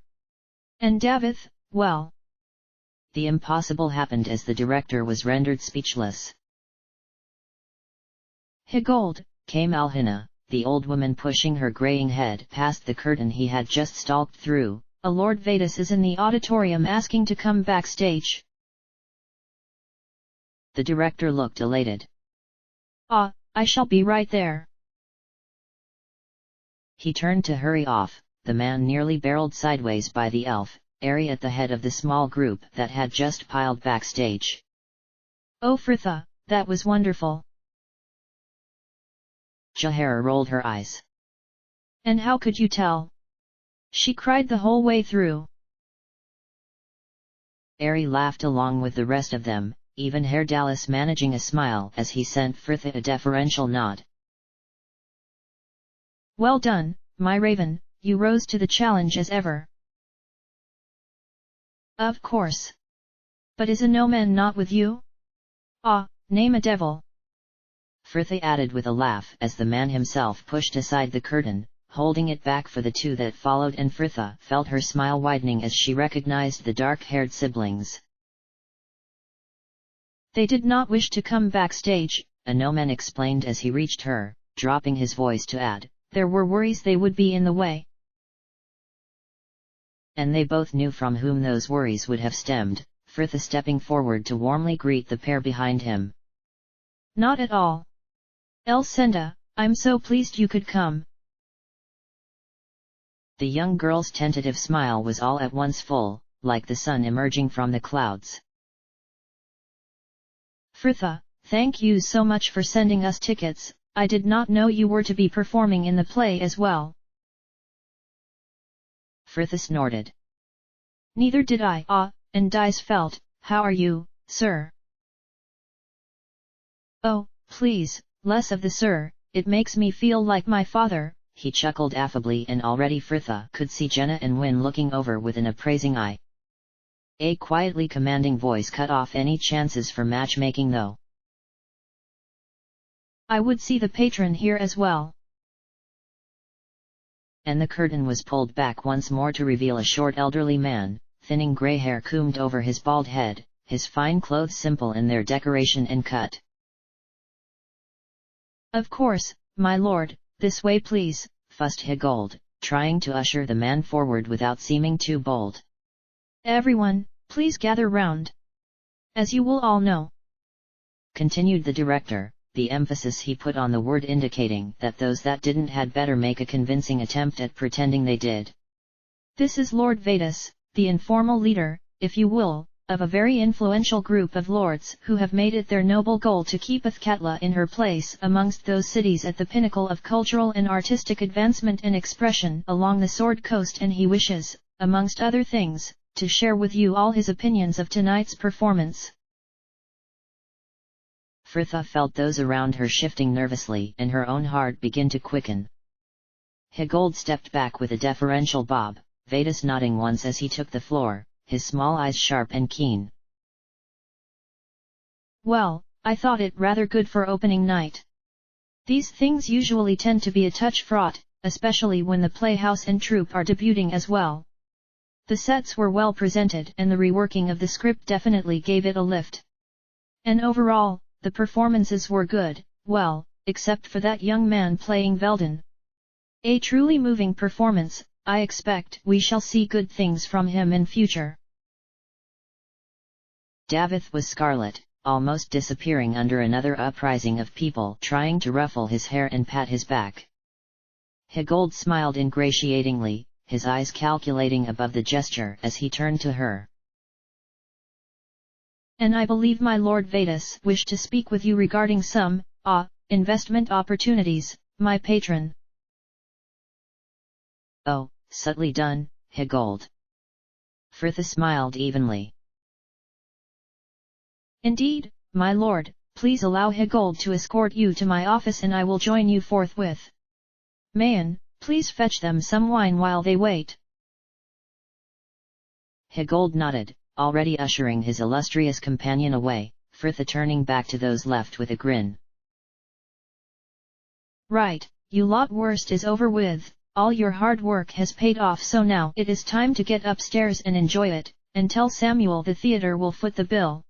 And Davith, well. The impossible happened as the director was rendered speechless. Higold, came Alhina, the old woman pushing her graying head past the curtain he had just stalked through. Lord Vedas is in the auditorium asking to come backstage. The director looked elated. I shall be right there. He turned to hurry off. The man nearly barreled sideways by the elf, Ari at the head of the small group that had just piled backstage. Oh Fritha, that was wonderful. Jahara rolled her eyes. And how could you tell? She cried the whole way through. Ari laughed along with the rest of them, even Herr Dallas managing a smile as he sent Fritha a deferential nod. Well done, my raven, you rose to the challenge as ever. Of course. But is a no-man not with you? Name a devil. Fritha added with a laugh as the man himself pushed aside the curtain, holding it back for the two that followed, and Fritha felt her smile widening as she recognized the dark-haired siblings. They did not wish to come backstage, a no-man explained as he reached her, dropping his voice to add, there were worries they would be in the way. And they both knew from whom those worries would have stemmed, Fritha stepping forward to warmly greet the pair behind him. Not at all. Elsenda, I'm so pleased you could come. The young girl's tentative smile was all at once full, like the sun emerging from the clouds. Fritha, thank you so much for sending us tickets. I did not know you were to be performing in the play as well. Fritha snorted. Neither did I. And Dice felt, how are you, sir? Oh, please, less of the sir, it makes me feel like my father. He chuckled affably, and already Fritha could see Jenna and Wynne looking over with an appraising eye. A quietly commanding voice cut off any chances for matchmaking though. I would see the patron here as well. And the curtain was pulled back once more to reveal a short elderly man, thinning grey hair combed over his bald head, his fine clothes simple in their decoration and cut. Of course, my lord, this way please, fussed Higold, trying to usher the man forward without seeming too bold. Everyone, please gather round. As you will all know, continued the director, the emphasis he put on the word indicating that those that didn't had better make a convincing attempt at pretending they did. This is Lord Vedas, the informal leader, if you will, of a very influential group of lords who have made it their noble goal to keep Athkatla in her place amongst those cities at the pinnacle of cultural and artistic advancement and expression along the Sword Coast, and he wishes, amongst other things, to share with you all his opinions of tonight's performance. Frithha felt those around her shifting nervously and her own heart begin to quicken. Higold stepped back with a deferential bob, Vedas nodding once as he took the floor, his small eyes sharp and keen. Well, I thought it rather good for opening night. These things usually tend to be a touch fraught, especially when the playhouse and troupe are debuting as well. The sets were well presented and the reworking of the script definitely gave it a lift. And overall, the performances were good, well, except for that young man playing Veldin. A truly moving performance, I expect we shall see good things from him in future. Davith was scarlet, almost disappearing under another uprising of people trying to ruffle his hair and pat his back. Higold smiled ingratiatingly, his eyes calculating above the gesture as he turned to her. And I believe my Lord Vedas wished to speak with you regarding some, investment opportunities, my patron. Oh, subtly done, Higold. Frithha smiled evenly. Indeed, my lord, please allow Higold to escort you to my office and I will join you forthwith. Mayan, please fetch them some wine while they wait. Higold nodded, already ushering his illustrious companion away, Frithha turning back to those left with a grin. Right, you lot, worst is over with, all your hard work has paid off, so now it is time to get upstairs and enjoy it, and tell Samuel the theatre will foot the bill.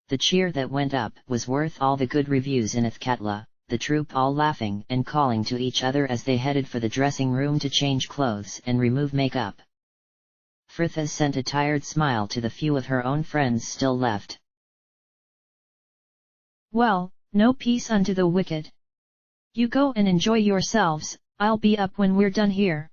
The cheer that went up was worth all the good reviews in Athkatla, the troupe all laughing and calling to each other as they headed for the dressing room to change clothes and remove makeup. Frithha sent a tired smile to the few of her own friends still left. Well, no peace unto the wicked. You go and enjoy yourselves, I'll be up when we're done here.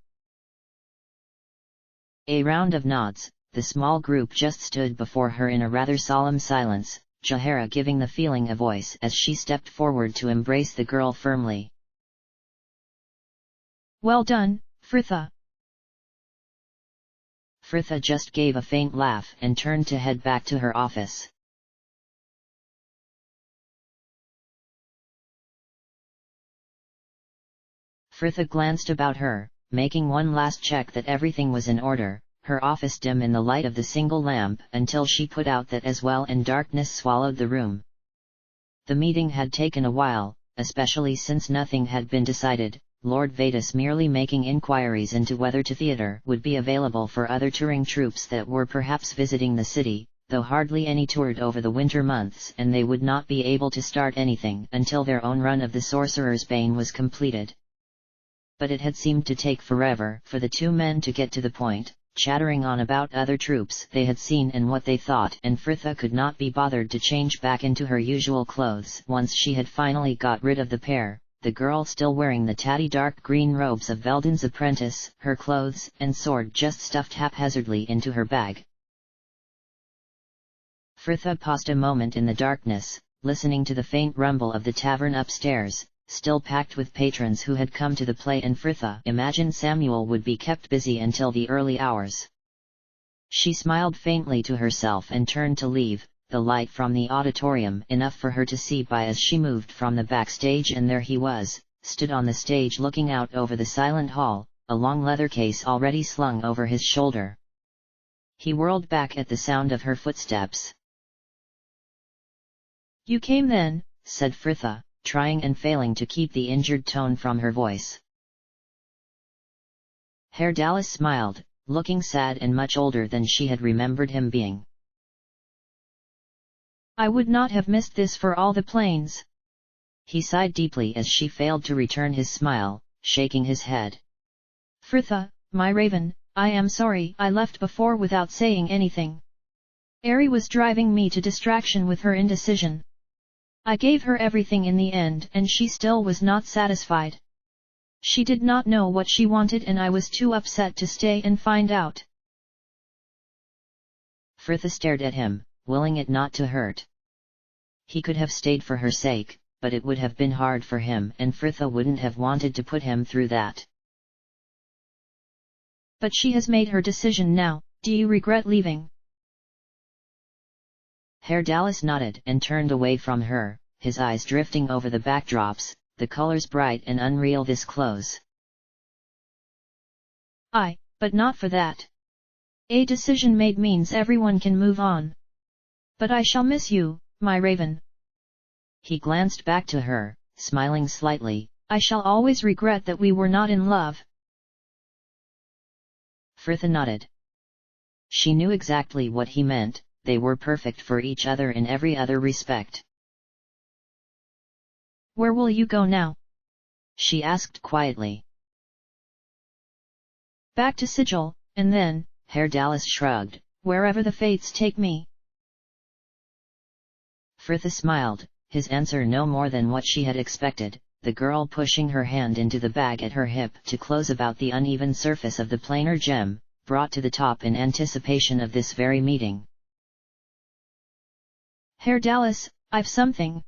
A round of nods, the small group just stood before her in a rather solemn silence, Jahara giving the feeling a voice as she stepped forward to embrace the girl firmly. Well done, Frithha. Frithha just gave a faint laugh and turned to head back to her office. Frithha glanced about her, making one last check that everything was in order, her office dim in the light of the single lamp until she put out that as well and darkness swallowed the room. The meeting had taken a while, especially since nothing had been decided, Lord Vedas merely making inquiries into whether the theatre would be available for other touring troupes that were perhaps visiting the city, though hardly any toured over the winter months and they would not be able to start anything until their own run of the Sorcerer's Bane was completed. But it had seemed to take forever for the two men to get to the point, chattering on about other troupes they had seen and what they thought, and Frithha could not be bothered to change back into her usual clothes once she had finally got rid of the pair, the girl still wearing the tatty dark green robes of Veldin's apprentice, her clothes and sword just stuffed haphazardly into her bag. Frithha paused a moment in the darkness, listening to the faint rumble of the tavern upstairs, still packed with patrons who had come to the play, and Frithha imagined Samuel would be kept busy until the early hours. She smiled faintly to herself and turned to leave, the light from the auditorium enough for her to see by as she moved from the backstage, and there he was, stood on the stage looking out over the silent hall, a long leather case already slung over his shoulder. He whirled back at the sound of her footsteps. You came then, said Frithha, trying and failing to keep the injured tone from her voice. Herr Dallas smiled, looking sad and much older than she had remembered him being. I would not have missed this for all the plains. He sighed deeply as she failed to return his smile, shaking his head. Frithha, my raven, I am sorry I left before without saying anything. Ari was driving me to distraction with her indecision. I gave her everything in the end and she still was not satisfied. She did not know what she wanted and I was too upset to stay and find out. Frithha stared at him, willing it not to hurt. He could have stayed for her sake, but it would have been hard for him and Frithha wouldn't have wanted to put him through that. But she has made her decision now, do you regret leaving? Herr Dallas nodded and turned away from her, his eyes drifting over the backdrops, the colors bright and unreal this close. But not for that. A decision made means everyone can move on. But I shall miss you, my raven. He glanced back to her, smiling slightly. I shall always regret that we were not in love. Frithla nodded. She knew exactly what he meant, they were perfect for each other in every other respect. Where will you go now? She asked quietly. Back to Sigil, and then, Herr Dallas shrugged, wherever the fates take me. Frithla smiled, his answer no more than what she had expected, the girl pushing her hand into the bag at her hip to close about the uneven surface of the planar gem, brought to the top in anticipation of this very meeting. Herr Dallas, I've something.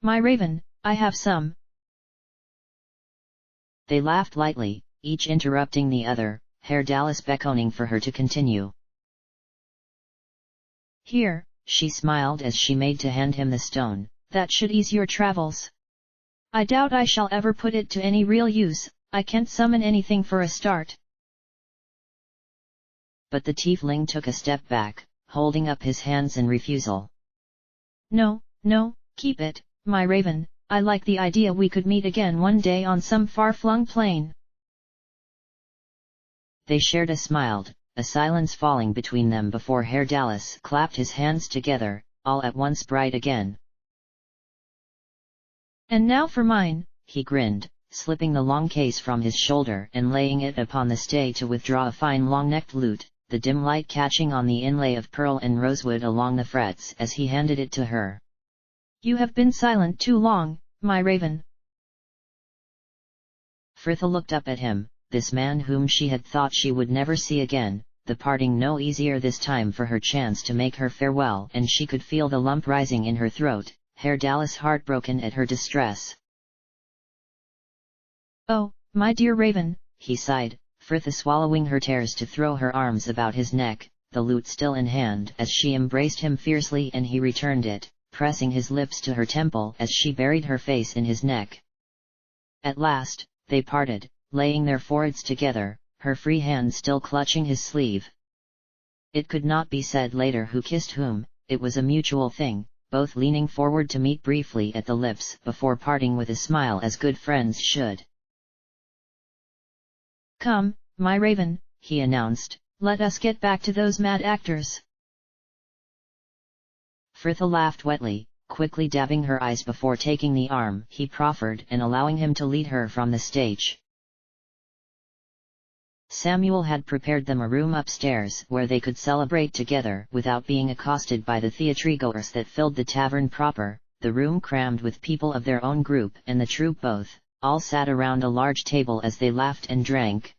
My raven, I have some. They laughed lightly, each interrupting the other, Herr Dallas beckoning for her to continue. Here, she smiled as she made to hand him the stone. That should ease your travels. I doubt I shall ever put it to any real use, I can't summon anything for a start. But the tiefling took a step back, holding up his hands in refusal. No, keep it, my raven, I like the idea we could meet again one day on some far-flung plain. They shared a smile, a silence falling between them before Herr Dallas clapped his hands together, all at once bright again. And now for mine, he grinned, slipping the long case from his shoulder and laying it upon the stay to withdraw a fine long-necked lute, the dim light catching on the inlay of pearl and rosewood along the frets as he handed it to her. You have been silent too long, my raven. Frithla looked up at him, this man whom she had thought she would never see again, the parting no easier this time for her chance to make her farewell, and she could feel the lump rising in her throat, Herr Dallas heartbroken at her distress. Oh, my dear raven, he sighed, Frithla swallowing her tears to throw her arms about his neck, the lute still in hand as she embraced him fiercely, and he returned it, pressing his lips to her temple as she buried her face in his neck. At last, they parted, laying their foreheads together, her free hand still clutching his sleeve. It could not be said later who kissed whom, it was a mutual thing, both leaning forward to meet briefly at the lips before parting with a smile as good friends should. Come, my raven, he announced, let us get back to those mad actors. Frithla laughed wetly, quickly dabbing her eyes before taking the arm he proffered and allowing him to lead her from the stage. Samuel had prepared them a room upstairs where they could celebrate together without being accosted by the theatrigoers that filled the tavern proper, the room crammed with people of their own group and the troupe both, all sat around a large table as they laughed and drank.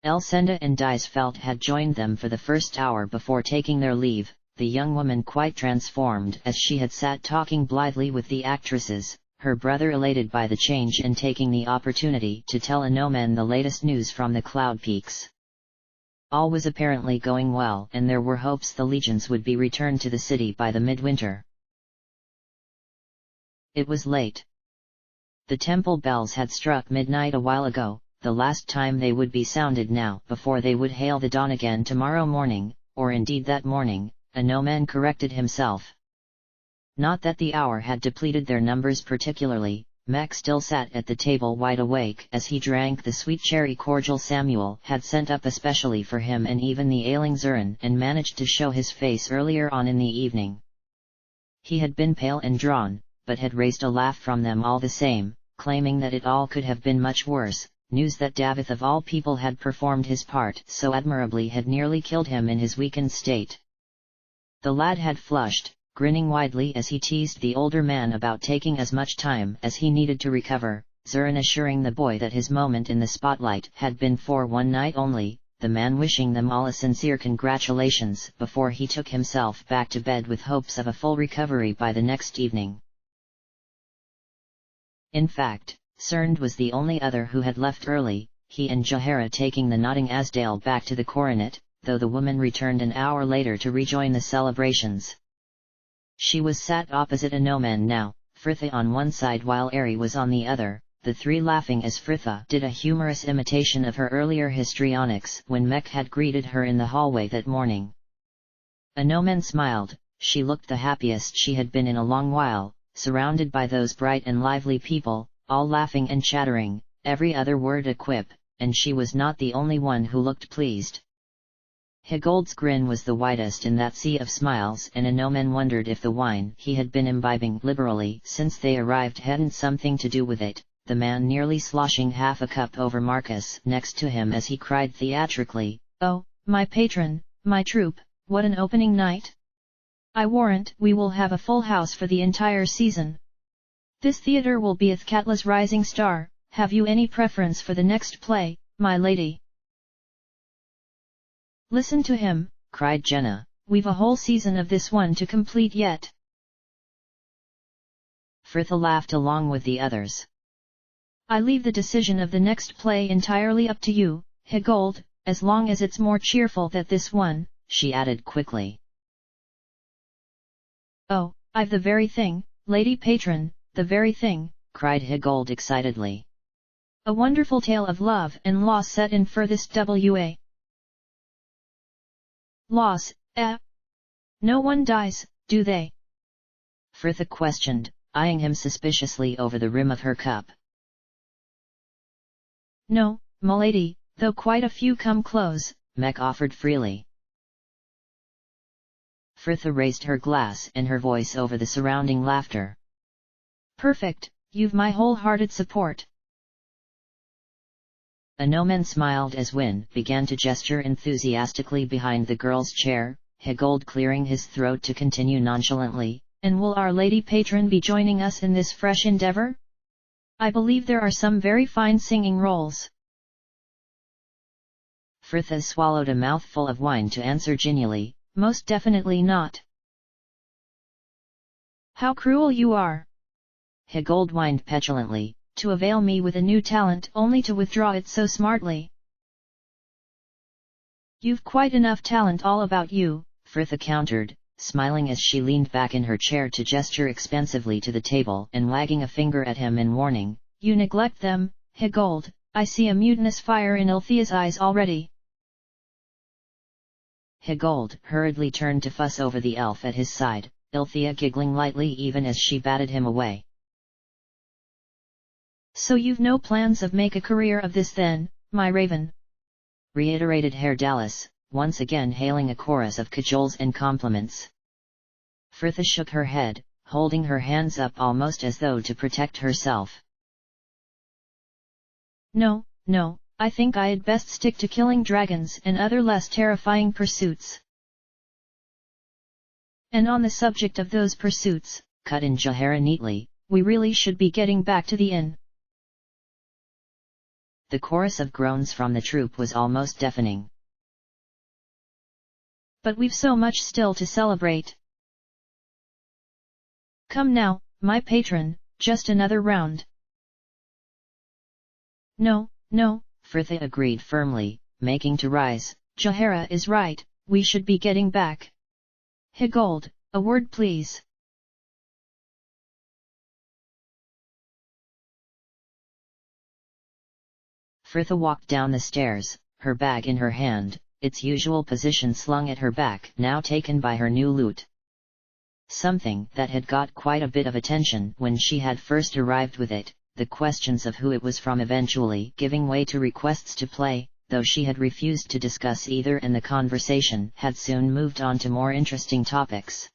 Elsenda and Dysfelt had joined them for the first hour before taking their leave, the young woman quite transformed as she had sat talking blithely with the actresses, her brother elated by the change and taking the opportunity to tell Anomen the latest news from the cloud peaks. All was apparently going well, and there were hopes the legions would be returned to the city by the midwinter. It was late. The temple bells had struck midnight a while ago, the last time they would be sounded now before they would hail the dawn again tomorrow morning, or indeed that morning, Anomen corrected himself. Not that the hour had depleted their numbers particularly, Mac still sat at the table wide awake as he drank the sweet cherry cordial Samuel had sent up especially for him, and even the ailing Zurin, and managed to show his face earlier on in the evening. He had been pale and drawn, but had raised a laugh from them all the same, claiming that it all could have been much worse. News that Davith of all people had performed his part so admirably had nearly killed him in his weakened state. The lad had flushed, grinning widely as he teased the older man about taking as much time as he needed to recover, Zurin assuring the boy that his moment in the spotlight had been for one night only, the man wishing them all a sincere congratulations before he took himself back to bed with hopes of a full recovery by the next evening. In fact, Cerned was the only other who had left early, he and Jahara taking the nodding Asdale back to the coronet, though the woman returned an hour later to rejoin the celebrations. She was sat opposite Anomen now, Fritha on one side while Ari was on the other, the three laughing as Fritha did a humorous imitation of her earlier histrionics when Mek had greeted her in the hallway that morning. Anomen smiled. She looked the happiest she had been in a long while, surrounded by those bright and lively people, all laughing and chattering, every other word a quip, and she was not the only one who looked pleased. Higold's grin was the widest in that sea of smiles, and Anomen wondered if the wine he had been imbibing liberally since they arrived hadn't something to do with it, the man nearly sloshing half a cup over Marcus next to him as he cried theatrically, "Oh, my patron, my troupe, what an opening night! I warrant we will have a full house for the entire season. This theatre will be Athkatla's rising star. Have you any preference for the next play, my lady?" "Listen to him," cried Jenna, "we've a whole season of this one to complete yet." Fritha laughed along with the others. "I leave the decision of the next play entirely up to you, Higold, as long as it's more cheerful than this one," she added quickly. "Oh, I've the very thing, lady patron, the very thing," cried Higold excitedly. "A wonderful tale of love and loss set in furthest WA. Loss, eh? No one dies, do they?" Fritha questioned, eyeing him suspiciously over the rim of her cup. "No, m'lady, though quite a few come close," Mek offered freely. Fritha raised her glass and her voice over the surrounding laughter. "Perfect, you've my wholehearted support." Anomen smiled as Win began to gesture enthusiastically behind the girl's chair, Higold clearing his throat to continue nonchalantly, "And will our lady patron be joining us in this fresh endeavor? I believe there are some very fine singing roles." Fritha swallowed a mouthful of wine to answer genially, "Most definitely not." "How cruel you are!" Higold whined petulantly, "to avail me with a new talent only to withdraw it so smartly." "You've quite enough talent all about you," Fritha countered, smiling as she leaned back in her chair to gesture expansively to the table and wagging a finger at him in warning. "You neglect them, Higold. I see a mutinous fire in Ilthea's eyes already." Higold hurriedly turned to fuss over the elf at his side, Ilthea giggling lightly even as she batted him away. "So you've no plans of make a career of this then, my raven?" reiterated Herr Dallas, once again hailing a chorus of cajoles and compliments. Fritha shook her head, holding her hands up almost as though to protect herself. No, I think I'd best stick to killing dragons and other less terrifying pursuits." "And on the subject of those pursuits," cut in Jahara neatly, "we really should be getting back to the inn." The chorus of groans from the troupe was almost deafening. "But we've so much still to celebrate. Come now, my patron, just another round." No, Fritha agreed firmly, making to rise. "Jahara is right, we should be getting back. Higold, a word please." Fritha walked down the stairs, her bag in her hand, its usual position slung at her back now taken by her new lute. Something that had got quite a bit of attention when she had first arrived with it, the questions of who it was from eventually giving way to requests to play, though she had refused to discuss either and the conversation had soon moved on to more interesting topics.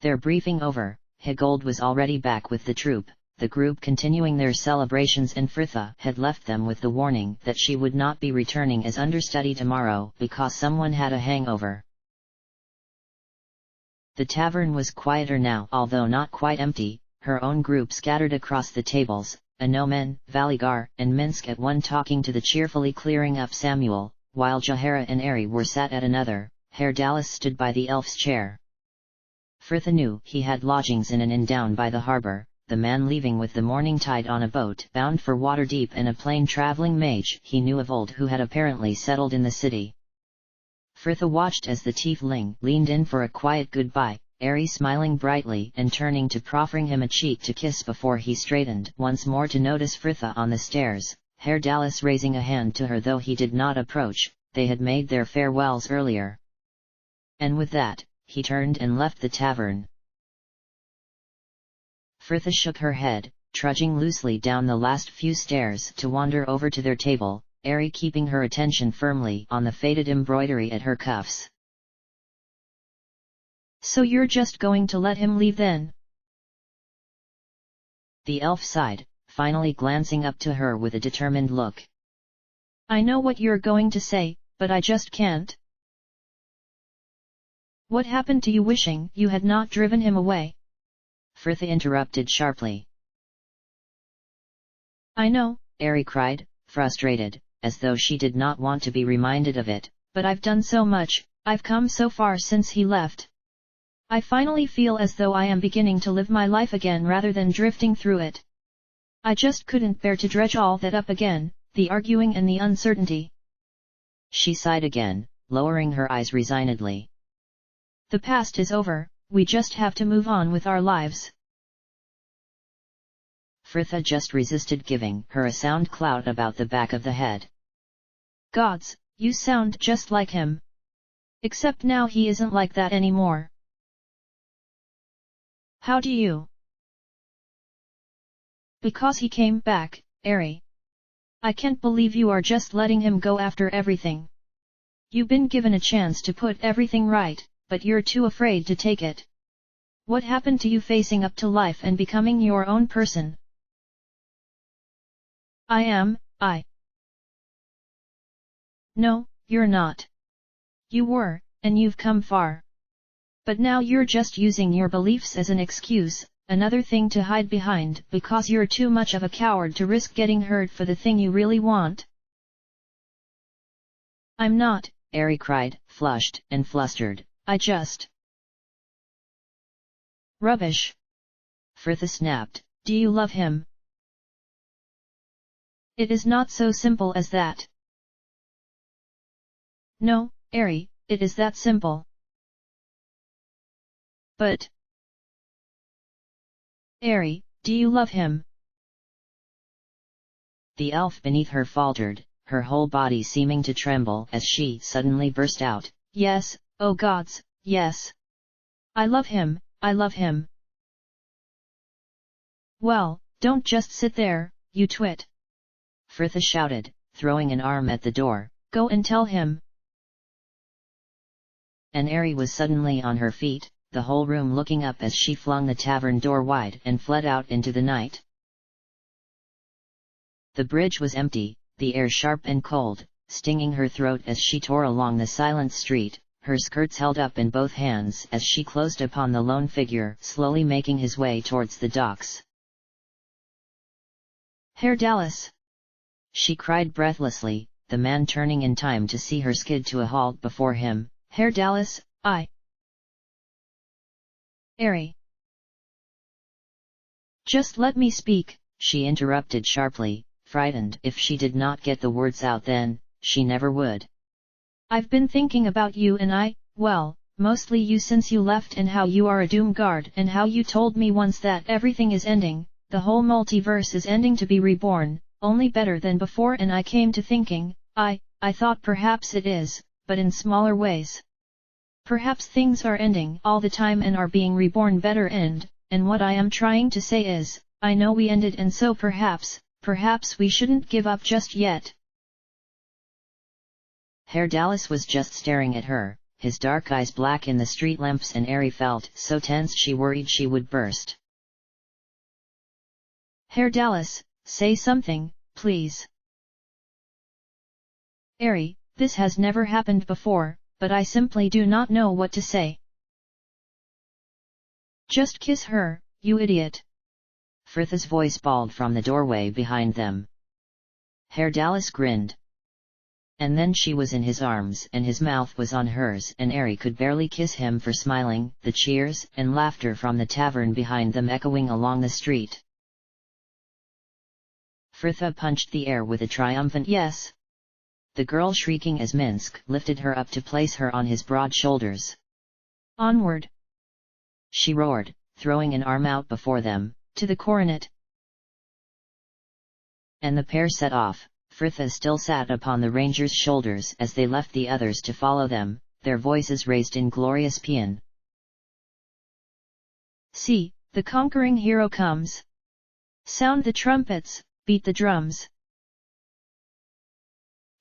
Their briefing over, Higold was already back with the troupe, the group continuing their celebrations, and Fritha had left them with the warning that she would not be returning as understudy tomorrow because someone had a hangover. The tavern was quieter now, although not quite empty, her own group scattered across the tables, Anomen, Valigar, and Minsk at one talking to the cheerfully clearing up Samuel, while Jahara and Ari were sat at another. Herr Dallas stood by the elf's chair. Fritha knew he had lodgings in an inn down by the harbour, the man leaving with the morning tide on a boat bound for Waterdeep, and a plain travelling mage he knew of old who had apparently settled in the city. Frithha watched as the tiefling leaned in for a quiet goodbye, Ari smiling brightly and turning to proffering him a cheek to kiss before he straightened once more to notice Frithha on the stairs, Herr Dallas raising a hand to her though he did not approach. They had made their farewells earlier. And with that, he turned and left the tavern. Frithha shook her head, trudging loosely down the last few stairs to wander over to their table, Ari keeping her attention firmly on the faded embroidery at her cuffs. So you're just going to let him leave then? The elf sighed, finally glancing up to her with a determined look. I know what you're going to say, but I just can't. What happened to you wishing you had not driven him away? Frithha interrupted sharply. I know, Ari cried, frustrated, as though she did not want to be reminded of it. But I've done so much, I've come so far since he left. I finally feel as though I am beginning to live my life again rather than drifting through it. I just couldn't bear to dredge all that up again, the arguing and the uncertainty. She sighed again, lowering her eyes resignedly. The past is over, we just have to move on with our lives. Frithha just resisted giving her a sound clout about the back of the head. Gods, you sound just like him. Except now he isn't like that anymore. How do you? Because he came back, Ari. I can't believe you are just letting him go after everything. You've been given a chance to put everything right, but you're too afraid to take it. What happened to you facing up to life and becoming your own person? No, you're not. You were, and you've come far. But now you're just using your beliefs as an excuse, another thing to hide behind because you're too much of a coward to risk getting hurt for the thing you really want. I'm not, Ari cried, flushed and flustered. I just... Rubbish. Frithha snapped. Do you love him? It is not so simple as that. No, Ari, it is that simple. But... Ari, do you love him? The elf beneath her faltered, her whole body seeming to tremble as she suddenly burst out. Yes, oh gods, yes. I love him, I love him. Well, don't just sit there, you twit. Frithha shouted, throwing an arm at the door. Go and tell him. And Ari was suddenly on her feet, the whole room looking up as she flung the tavern door wide and fled out into the night. The bridge was empty, the air sharp and cold, stinging her throat as she tore along the silent street, her skirts held up in both hands as she closed upon the lone figure slowly making his way towards the docks. Herr Dallas! She cried breathlessly, the man turning in time to see her skid to a halt before him. Herr Dallas, Ari. Just let me speak, she interrupted sharply, frightened if she did not get the words out then, she never would. I've been thinking about you and well, mostly you since you left and how you are a doom guard and how you told me once that everything is ending, the whole multiverse is ending to be reborn, only better than before and I came to thinking, I thought perhaps it is, but in smaller ways. Perhaps things are ending all the time and are being reborn better and what I am trying to say is, I know we ended and so perhaps we shouldn't give up just yet. Herr Dallas was just staring at her, his dark eyes black in the street lamps and Ari felt so tense she worried she would burst. Herr Dallas, say something, please. Ari, this has never happened before, but I simply do not know what to say. Just kiss her, you idiot. Frithha's voice bawled from the doorway behind them. Herr Dallas grinned. And then she was in his arms and his mouth was on hers and Ari could barely kiss him for smiling, the cheers and laughter from the tavern behind them echoing along the street. Frithha punched the air with a triumphant yes. the girl shrieking as Minsk lifted her up to place her on his broad shoulders. "Onward!" she roared, throwing an arm out before them, "to the coronet!" And the pair set off. Fritha still sat upon the ranger's shoulders as they left the others to follow them, their voices raised in glorious paean. "See, the conquering hero comes! Sound the trumpets, beat the drums!"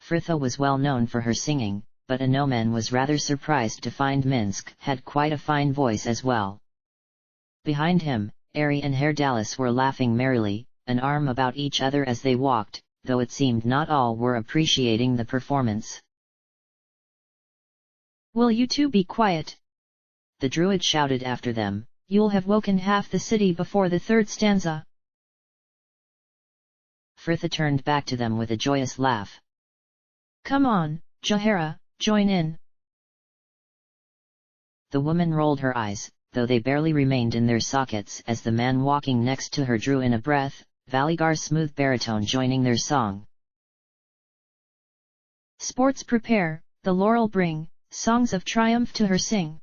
Fritha was well known for her singing, but Anoman was rather surprised to find Minsk had quite a fine voice as well. Behind him, Ari and Herdalis were laughing merrily, an arm about each other as they walked, though it seemed not all were appreciating the performance. "Will you two be quiet?" the druid shouted after them. "You'll have woken half the city before the third stanza." Fritha turned back to them with a joyous laugh. "Come on, Jahara, join in." The woman rolled her eyes, though they barely remained in their sockets as the man walking next to her drew in a breath, Valigar's smooth baritone joining their song. "Sports prepare, the laurel bring, songs of triumph to her sing."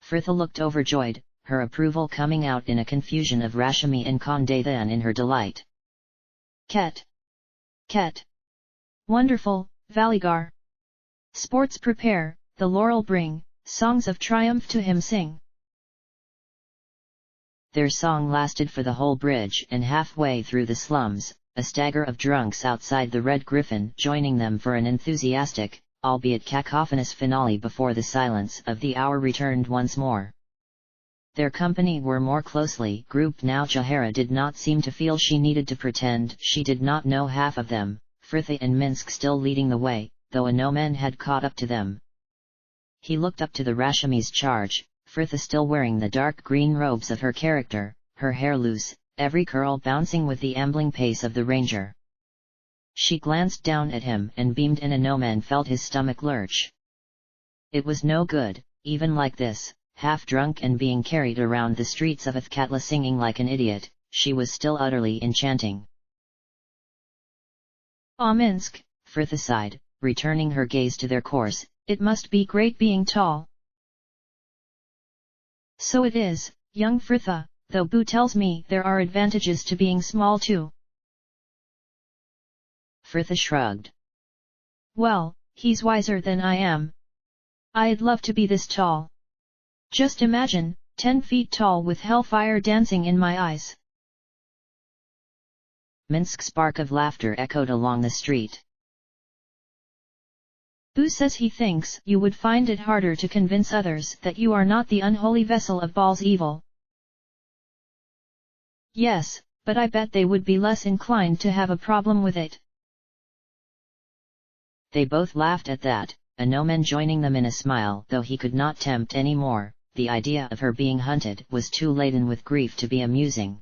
Fritha looked overjoyed, her approval coming out in a confusion of Rashmi and Kondathan in her delight. "Ket! Ket! Wonderful, Valigar! Sports prepare, the laurel bring, songs of triumph to him sing." Their song lasted for the whole bridge, and halfway through the slums, a stagger of drunks outside the Red Griffin joining them for an enthusiastic, albeit cacophonous finale before the silence of the hour returned once more. Their company were more closely grouped now. Jahara did not seem to feel she needed to pretend she did not know half of them, Fritha and Minsk still leading the way, though Anoman had caught up to them. He looked up to the Rashmi's charge, Fritha still wearing the dark green robes of her character, her hair loose, every curl bouncing with the ambling pace of the ranger. She glanced down at him and beamed, and Anoman felt his stomach lurch. It was no good, even like this, half drunk and being carried around the streets of Athkatla singing like an idiot, she was still utterly enchanting. "Ah, Minsk," Fritha sighed, returning her gaze to their course, "it must be great being tall." "So it is, young Fritha, though Boo tells me there are advantages to being small too." Fritha shrugged. "Well, he's wiser than I am. I'd love to be this tall. Just imagine, 10 feet tall with hellfire dancing in my eyes." Minsk's spark of laughter echoed along the street. "Boo says he thinks you would find it harder to convince others that you are not the unholy vessel of Baal's evil." "Yes, but I bet they would be less inclined to have a problem with it." They both laughed at that, Anoman joining them in a smile. Though he could not tempt any more, the idea of her being hunted was too laden with grief to be amusing.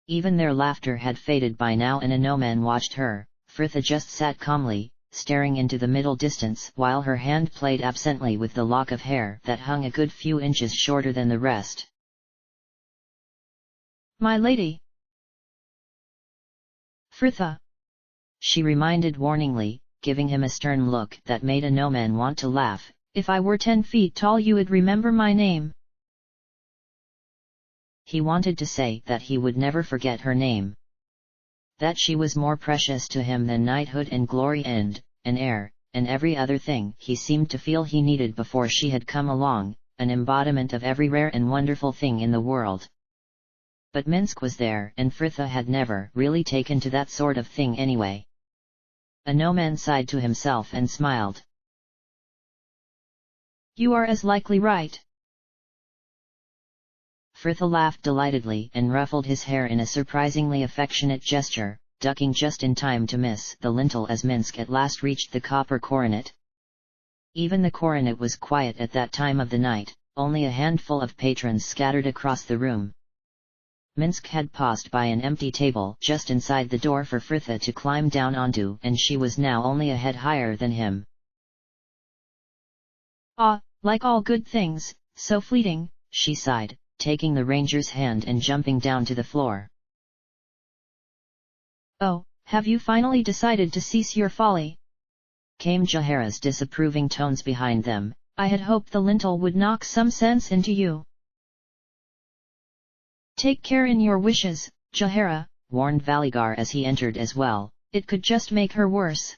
Even their laughter had faded by now, and Anoman watched her. Fritha just sat calmly, staring into the middle distance while her hand played absently with the lock of hair that hung a good few inches shorter than the rest. "My lady!" "Fritha!" she reminded warningly, giving him a stern look that made Anoman want to laugh. "If I were 10 feet tall you would remember my name." He wanted to say that he would never forget her name. That she was more precious to him than knighthood and glory and an heir, and every other thing he seemed to feel he needed before she had come along, an embodiment of every rare and wonderful thing in the world. But Minsk was there, and Fritha had never really taken to that sort of thing anyway. Anoman sighed to himself and smiled. "You are as likely right." Fritha laughed delightedly and ruffled his hair in a surprisingly affectionate gesture, ducking just in time to miss the lintel as Minsk at last reached the copper coronet. Even the coronet was quiet at that time of the night, only a handful of patrons scattered across the room. Minsk had paused by an empty table just inside the door for Fritha to climb down onto, and she was now only a head higher than him. "Ah, like all good things, so fleeting," she sighed, taking the ranger's hand and jumping down to the floor. "Oh, have you finally decided to cease your folly? Came Jahara's disapproving tones behind them. I had hoped the lintel would knock some sense into you. Take care in your wishes, Jahara, warned Valigar as he entered as well. It could just make her worse.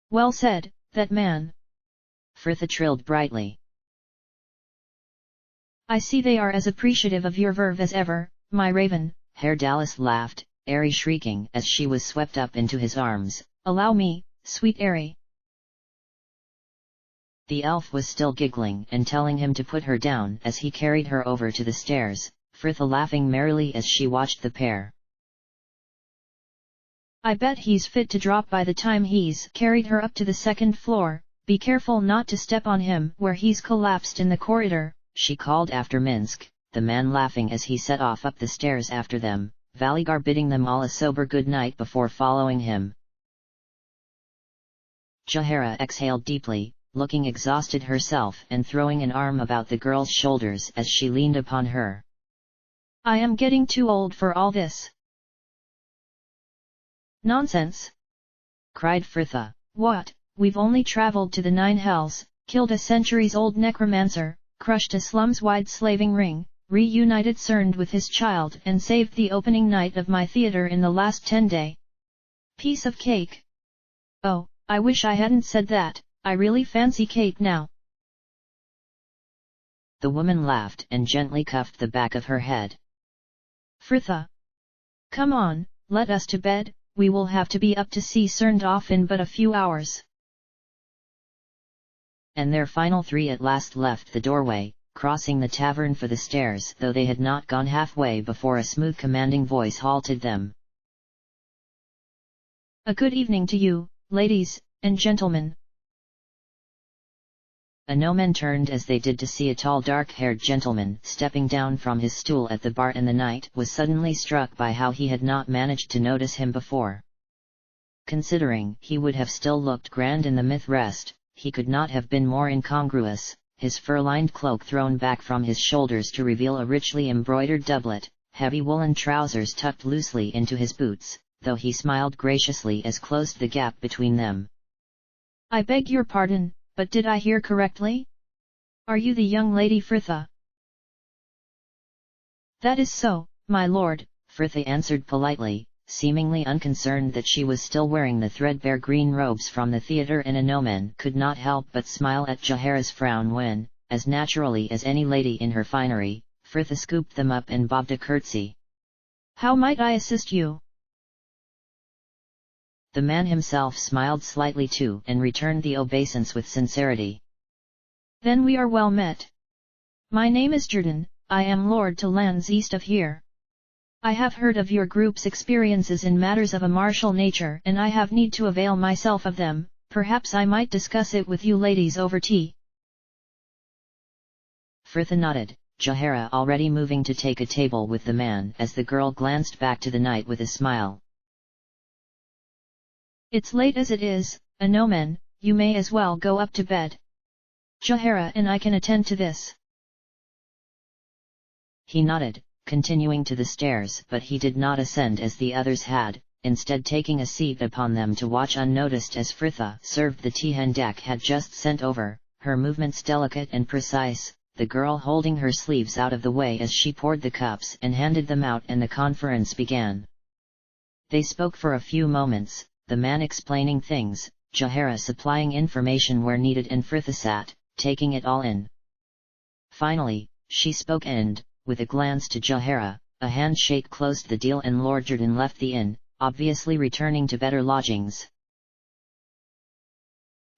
Well said, that man. Fritha trilled brightly. I see they are as appreciative of your verve as ever, my raven. Herr Dallas laughed, Airy shrieking as she was swept up into his arms. Allow me, sweet Airy. The elf was still giggling and telling him to put her down as he carried her over to the stairs, Fritha laughing merrily as she watched the pair. I bet he's fit to drop by the time he's carried her up to the second floor. Be careful not to step on him where he's collapsed in the corridor, she called after Minsk, the man laughing as he set off up the stairs after them, Valigar bidding them all a sober good night before following him. Jahara exhaled deeply, looking exhausted herself and throwing an arm about the girl's shoulders as she leaned upon her. I am getting too old for all this. Nonsense! Cried Fritha. What? We've only traveled to the Nine Hells, killed a centuries-old necromancer, crushed a slums-wide slaving ring, reunited Cerned with his child and saved the opening night of my theater in the last 10 days. Piece of cake! Oh, I wish I hadn't said that, I really fancy cake now. The woman laughed and gently cuffed the back of her head. Fritha! Come on, let us to bed, we will have to be up to see Cerned off in but a few hours. And their final three at last left the doorway, crossing the tavern for the stairs, though they had not gone halfway before a smooth commanding voice halted them. A good evening to you, ladies and gentlemen. A gnomon turned as they did to see a tall dark-haired gentleman stepping down from his stool at the bar, and the knight was suddenly struck by how he had not managed to notice him before. Considering he would have still looked grand in the myth rest, he could not have been more incongruous, his fur-lined cloak thrown back from his shoulders to reveal a richly embroidered doublet, heavy woolen trousers tucked loosely into his boots, though he smiled graciously as closed the gap between them. I beg your pardon, but did I hear correctly? Are you the young lady Fritha? That is so, my lord, Fritha answered politely, seemingly unconcerned that she was still wearing the threadbare green robes from the theatre, and a gnomon could not help but smile at Jahara's frown when, as naturally as any lady in her finery, Fritha scooped them up and bobbed a curtsy. How might I assist you? The man himself smiled slightly too and returned the obeisance with sincerity. Then we are well met. My name is Jordan, I am lord to lands east of here. I have heard of your group's experiences in matters of a martial nature and I have need to avail myself of them. Perhaps I might discuss it with you ladies over tea. Fritha nodded, Jahara already moving to take a table with the man as the girl glanced back to the knight with a smile. It's late as it is, a gnomon, you may as well go up to bed. Jahara and I can attend to this. He nodded, continuing to the stairs, but he did not ascend as the others had, instead taking a seat upon them to watch unnoticed as Fritha served the tea Hendak had just sent over, her movements delicate and precise, the girl holding her sleeves out of the way as she poured the cups and handed them out, and the conference began. They spoke for a few moments, the man explaining things, Jahara supplying information where needed, and Fritha sat, taking it all in. Finally, she spoke and, with a glance to Jahara, a handshake closed the deal, and Lord Jordan left the inn, obviously returning to better lodgings.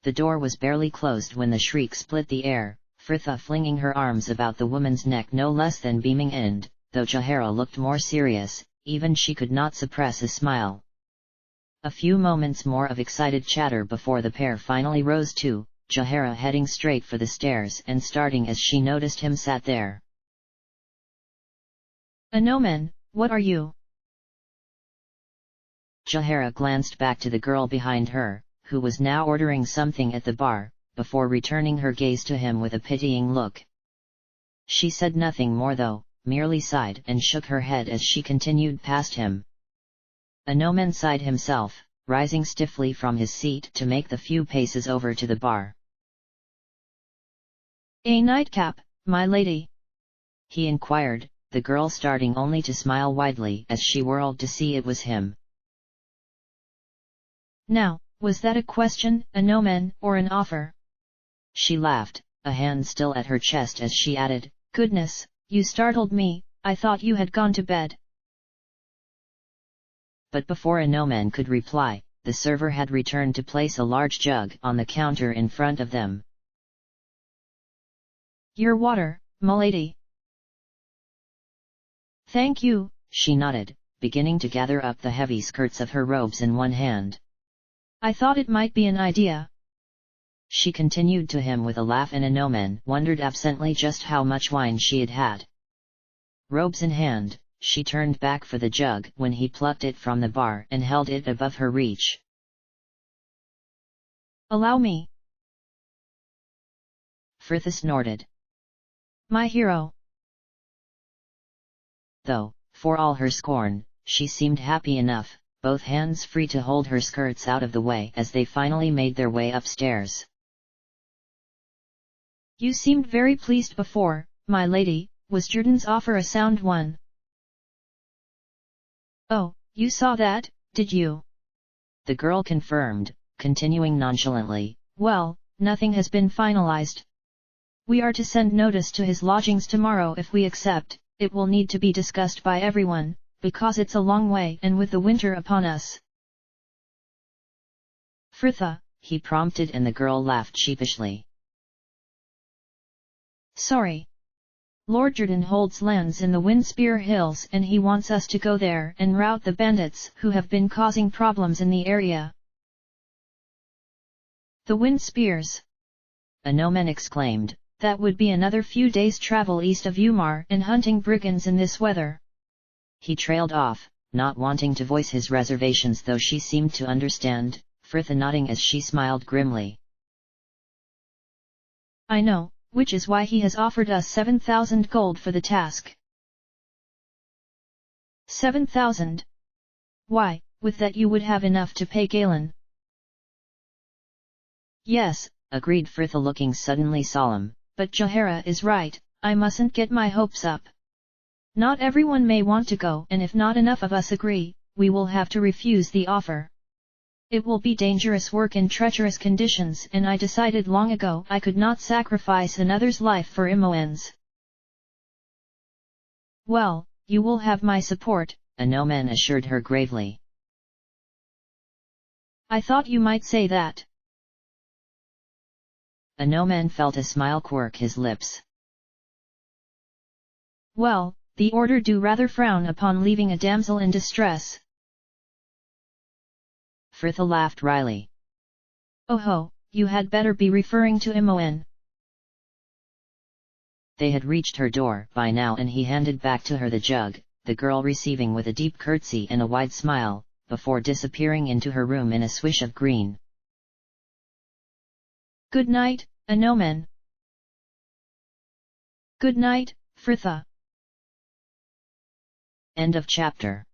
The door was barely closed when the shriek split the air, Fritha flinging her arms about the woman's neck no less than beaming, and, though Jahara looked more serious, even she could not suppress a smile. A few moments more of excited chatter before the pair finally rose too, Jahara heading straight for the stairs and starting as she noticed him sat there. A gnomon, what are you? Jahara glanced back to the girl behind her, who was now ordering something at the bar, before returning her gaze to him with a pitying look. She said nothing more though, merely sighed and shook her head as she continued past him. Anomen sighed himself, rising stiffly from his seat to make the few paces over to the bar. "A nightcap, my lady?" he inquired, the girl starting only to smile widely as she whirled to see it was him. "Now, was that a question, Anomen, or an offer?" She laughed, a hand still at her chest as she added, "Goodness, you startled me, I thought you had gone to bed." But before Anomen could reply, the server had returned to place a large jug on the counter in front of them. "Your water, m'lady." "Thank you," she nodded, beginning to gather up the heavy skirts of her robes in one hand. "I thought it might be an idea," she continued to him with a laugh, and Anomen wondered absently just how much wine she had had. Robes in hand, she turned back for the jug when he plucked it from the bar and held it above her reach. "Allow me." Fritha snorted. "My hero." Though, for all her scorn, she seemed happy enough, both hands free to hold her skirts out of the way as they finally made their way upstairs. "You seemed very pleased before, my lady, was Jordan's offer a sound one?" "Oh, you saw that, did you?" the girl confirmed, continuing nonchalantly, "Well, nothing has been finalized. We are to send notice to his lodgings tomorrow. If we accept, it will need to be discussed by everyone, because it's a long way and with the winter upon us." "Fritha," he prompted, and the girl laughed sheepishly. "Sorry. Lord Jordan holds lands in the Windspear Hills and he wants us to go there and rout the bandits who have been causing problems in the area." "The Windspears?" Anomen exclaimed. "That would be another few days' travel east of Umar, and hunting brigands in this weather." He trailed off, not wanting to voice his reservations, though she seemed to understand, Fritha nodding as she smiled grimly. "I know, which is why he has offered us 7,000 gold for the task." 7,000? Why, with that you would have enough to pay Galen." "Yes," agreed Fritha, looking suddenly solemn. "But Jahara is right, I mustn't get my hopes up. Not everyone may want to go, and if not enough of us agree, we will have to refuse the offer. It will be dangerous work in treacherous conditions, and I decided long ago I could not sacrifice another's life for Imoen's." "Well, you will have my support," Anomen assured her gravely. "I thought you might say that." Anomen felt a smile quirk his lips. "Well, the order do rather frown upon leaving a damsel in distress." Fritha laughed wryly. "Oh ho, you had better be referring to Imoen." They had reached her door by now, and he handed back to her the jug, the girl receiving with a deep curtsy and a wide smile, before disappearing into her room in a swish of green. "Good night, Anomen." "Good night, Fritha." End of chapter.